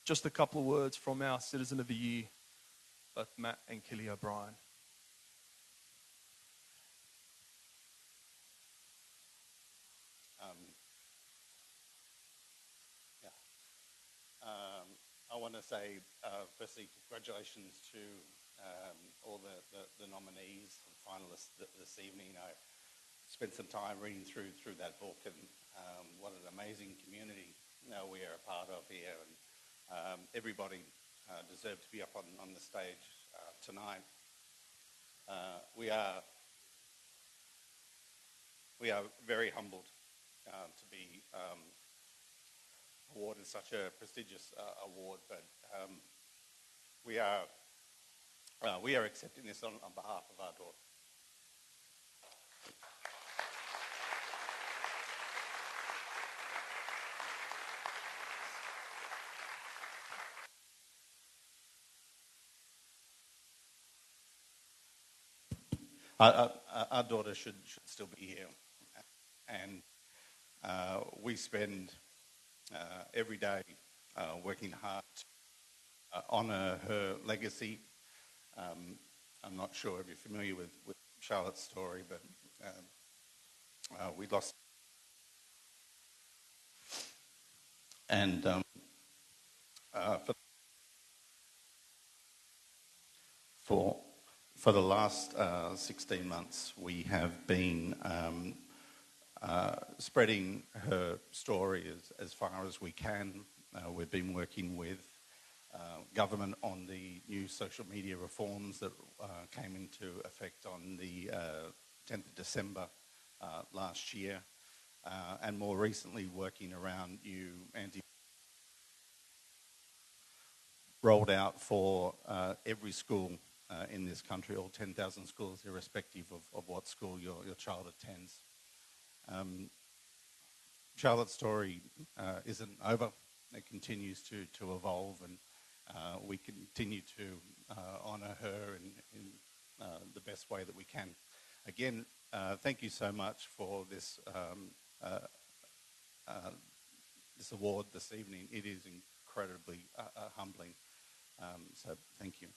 Just a couple of words from our Citizen of the Year, both Matt and Kelly O'Brien. I want to say, firstly, congratulations to all the nominees and finalists this evening. I spent some time reading through that book, and what an amazing community we are a part of here. And everybody deserves to be up on the stage tonight. We are very humbled to be awarded such a prestigious award, but we are accepting this on behalf of our daughter. Our daughter should still be here, and we spend every day working hard to honour her legacy. I'm not sure if you're familiar with Charlotte's story, but we lost, and for the last 16 months, we have been spreading her story as far as we can. We've been working with government on the new social media reforms that came into effect on the 10th of December last year, and more recently working around new rolled out for every school in this country, all 10,000 schools, irrespective of what school your child attends. Charlotte's story isn't over. It continues to evolve, and we continue to honour her in the best way that we can. Again, thank you so much for this this award this evening. It is incredibly humbling. So thank you.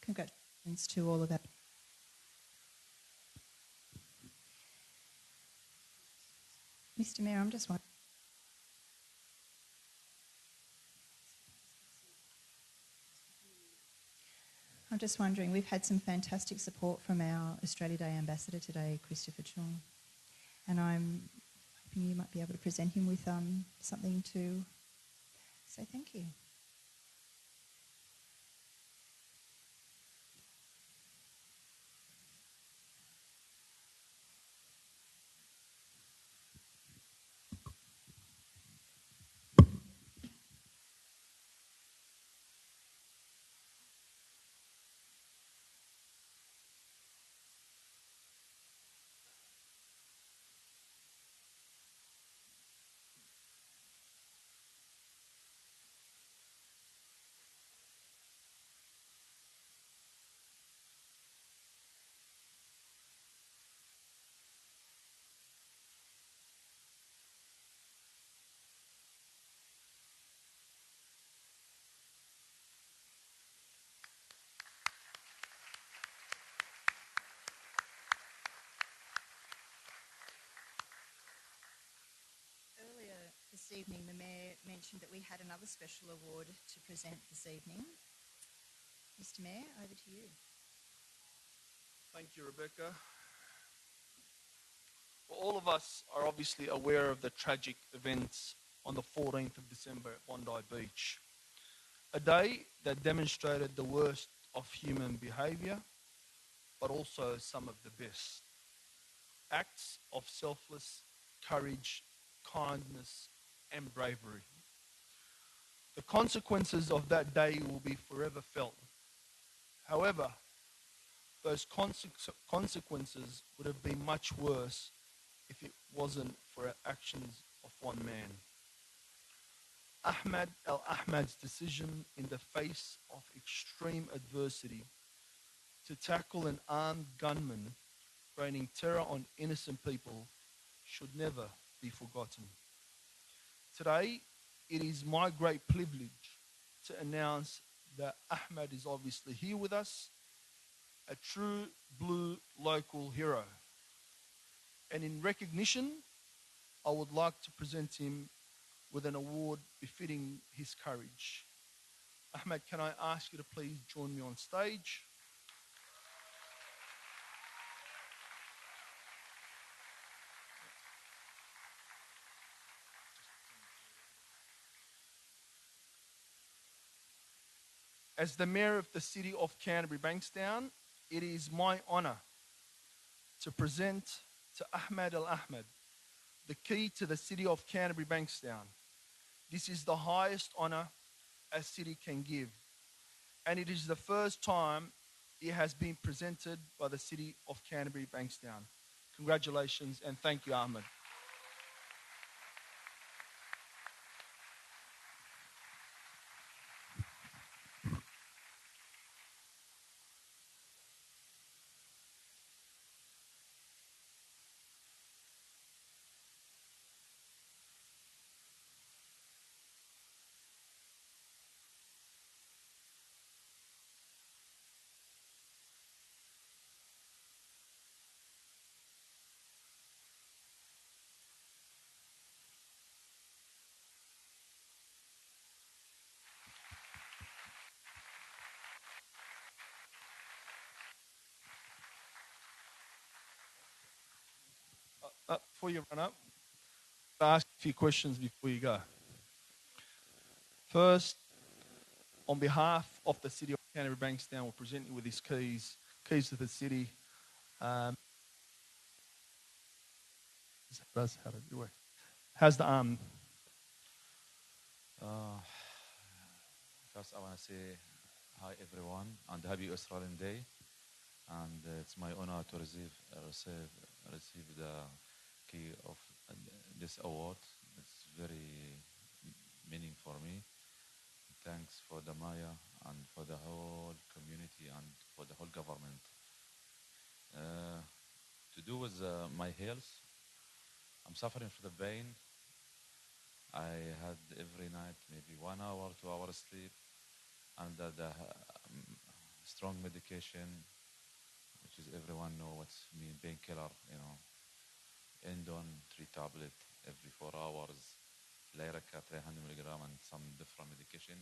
Congratulations to all of that. Mr. Mayor, I'm just wondering, we've had some fantastic support from our Australia Day ambassador today, Christopher Chung, and I'm hoping you might be able to present him with something to say thank you. this evening, the Mayor mentioned that we had another special award to present this evening. Mr. Mayor, over to you. Thank you, Rebecca. Well, all of us are obviously aware of the tragic events on the 14th of December at Bondi Beach, a day that demonstrated the worst of human behaviour, but also some of the best. Acts of selfless courage, kindness, and bravery. The consequences of that day will be forever felt. However, those consequences would have been much worse if it wasn't for actions of one man. Ahmed Al Ahmed's decision in the face of extreme adversity to tackle an armed gunman raining terror on innocent people should never be forgotten. Today, it is my great privilege to announce that Ahmed is obviously here with us, a true blue local hero. And in recognition, I would like to present him with an award befitting his courage. Ahmed, can I ask you to please join me on stage? As the Mayor of the City of Canterbury-Bankstown, it is my honour to present to Ahmed Al Ahmed the key to the City of Canterbury-Bankstown. This is the highest honour a city can give, and it is the first time it has been presented by the City of Canterbury-Bankstown. Congratulations and thank you, Ahmed. Before you run up, I'll ask a few questions before you go. First, on behalf of the City of Canterbury-Bankstown, we'll present you with these keys to the city. How does it work? How's the arm? Uh, First, I want to say hi, everyone, and happy Australian Day. And it's my honor to receive the key of this award. It's very meaning for me. Thanks for the Maya and for the whole community and for the whole government. Uh, to do with my health, I'm suffering from the pain. I had every night maybe 1 hour, 2 hours sleep, and the strong medication, which is everyone know what's mean painkiller, Endon 3 tablet every 4 hours, Lyrica 300 milligram, and some different medication.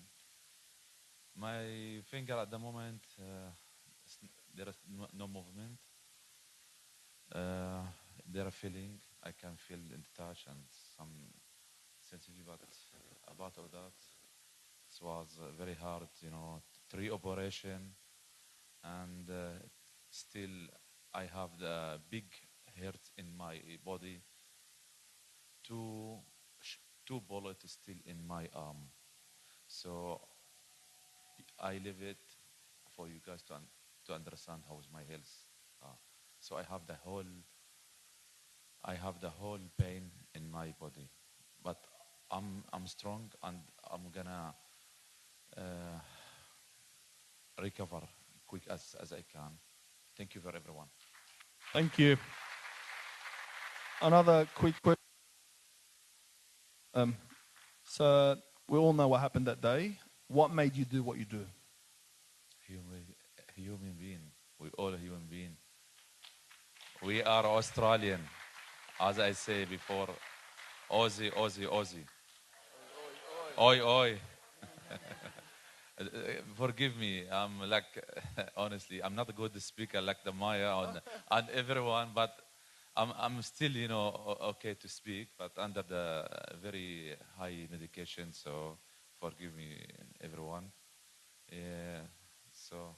My finger at the moment, there is no movement. There are feeling, I can feel in touch and some sensitive about all that. It was very hard, 3 operation, and still I have the big hurt in my body. Two, two bullets still in my arm. So I leave it for you guys to understand how is my health. So I have the whole pain in my body, but I'm strong and I'm gonna uh, recover quick as I can. Thank you for everyone. Thank you. Another quick question. So we all know what happened that day. What made you do what you do? Human being. We all human being. We are Australian, as I say before. Aussie, Aussie, Aussie. Oi, oi. Forgive me. I'm like, honestly, I'm not a good speaker like the Maya on everyone, but I'm still, okay to speak, but under the very high medication. So forgive me, everyone. Yeah. So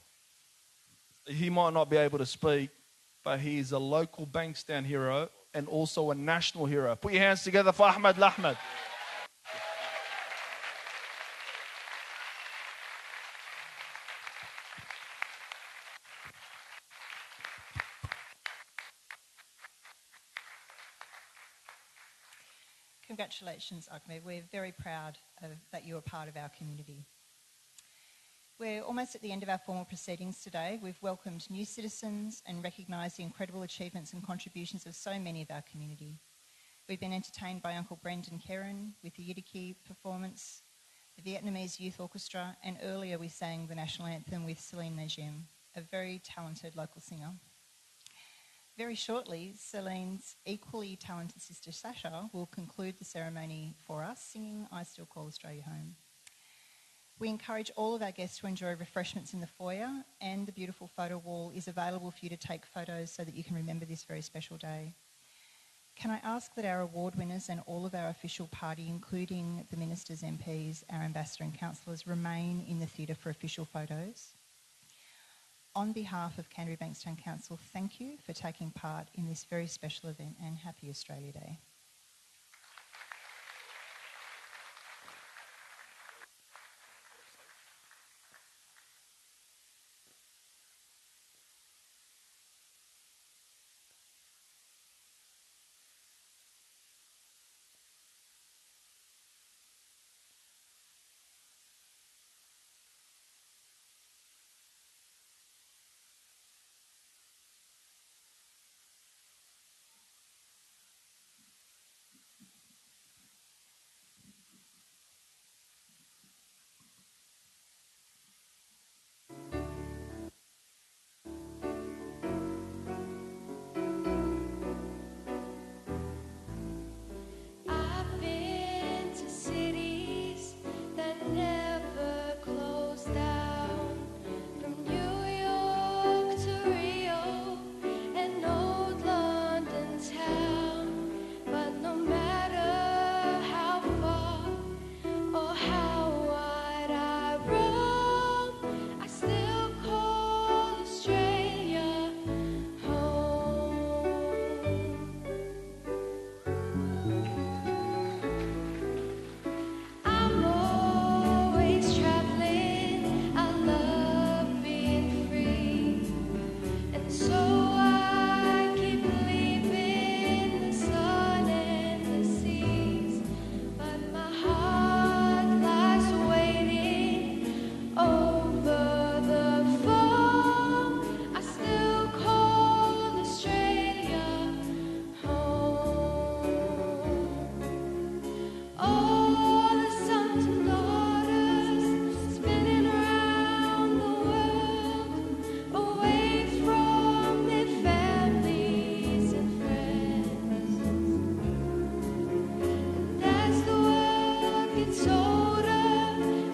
He might not be able to speak, but he is a local Bankstown hero and also a national hero. Put your hands together for Ahmed Al Ahmed. Congratulations, Ahmed. We're very proud that you are part of our community. We're almost at the end of our formal proceedings today. We've welcomed new citizens and recognised the incredible achievements and contributions of so many of our community. We've been entertained by Uncle Brendan Kerrin with the Yidaki performance, the Vietnamese Youth Orchestra, and earlier we sang the national anthem with Celine Najim, a very talented local singer. Very shortly, Celine's equally talented sister Sasha will conclude the ceremony for us, singing I Still Call Australia Home. We encourage all of our guests to enjoy refreshments in the foyer, and the beautiful photo wall is available for you to take photos so that you can remember this very special day. Can I ask that our award winners and all of our official party, including the ministers, MPs, our ambassador and councillors, remain in the theatre for official photos? On behalf of Canterbury-Bankstown Council, thank you for taking part in this very special event, and happy Australia Day. I've been to cities that never closed down, from New York to Rio and old London town. But no matter how far or how wide I roam, I still call Australia home. I'm always traveling, I love being free, and so I keep leaving the sun and the seas. But my heart lies waiting over the phone. I still call Australia home. All the sons and daughters spinning around the world, away from their families and friends. And as the world gets older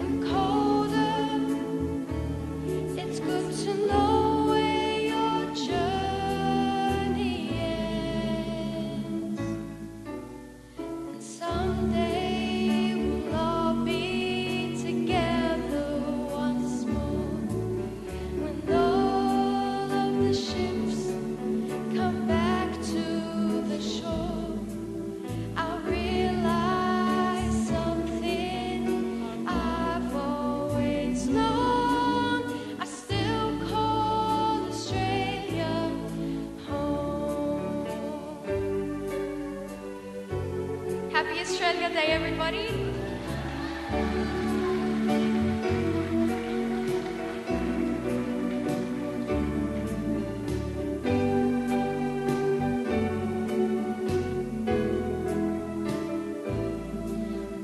and colder, it's good to know where your journey ends. And someday we'll all be together once more, when all of the ships come back to the shore. I'll realize something I've always known. I still call Australia home. Happy Australia Day, everybody.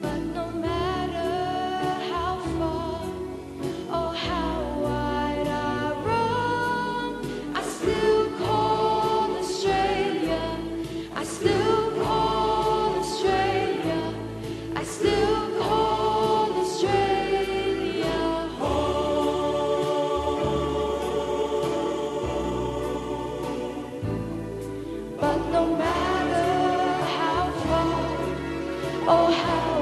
But no matter how far or how wide I roam, I still call Australia. I still call Australia. I still call Oh, how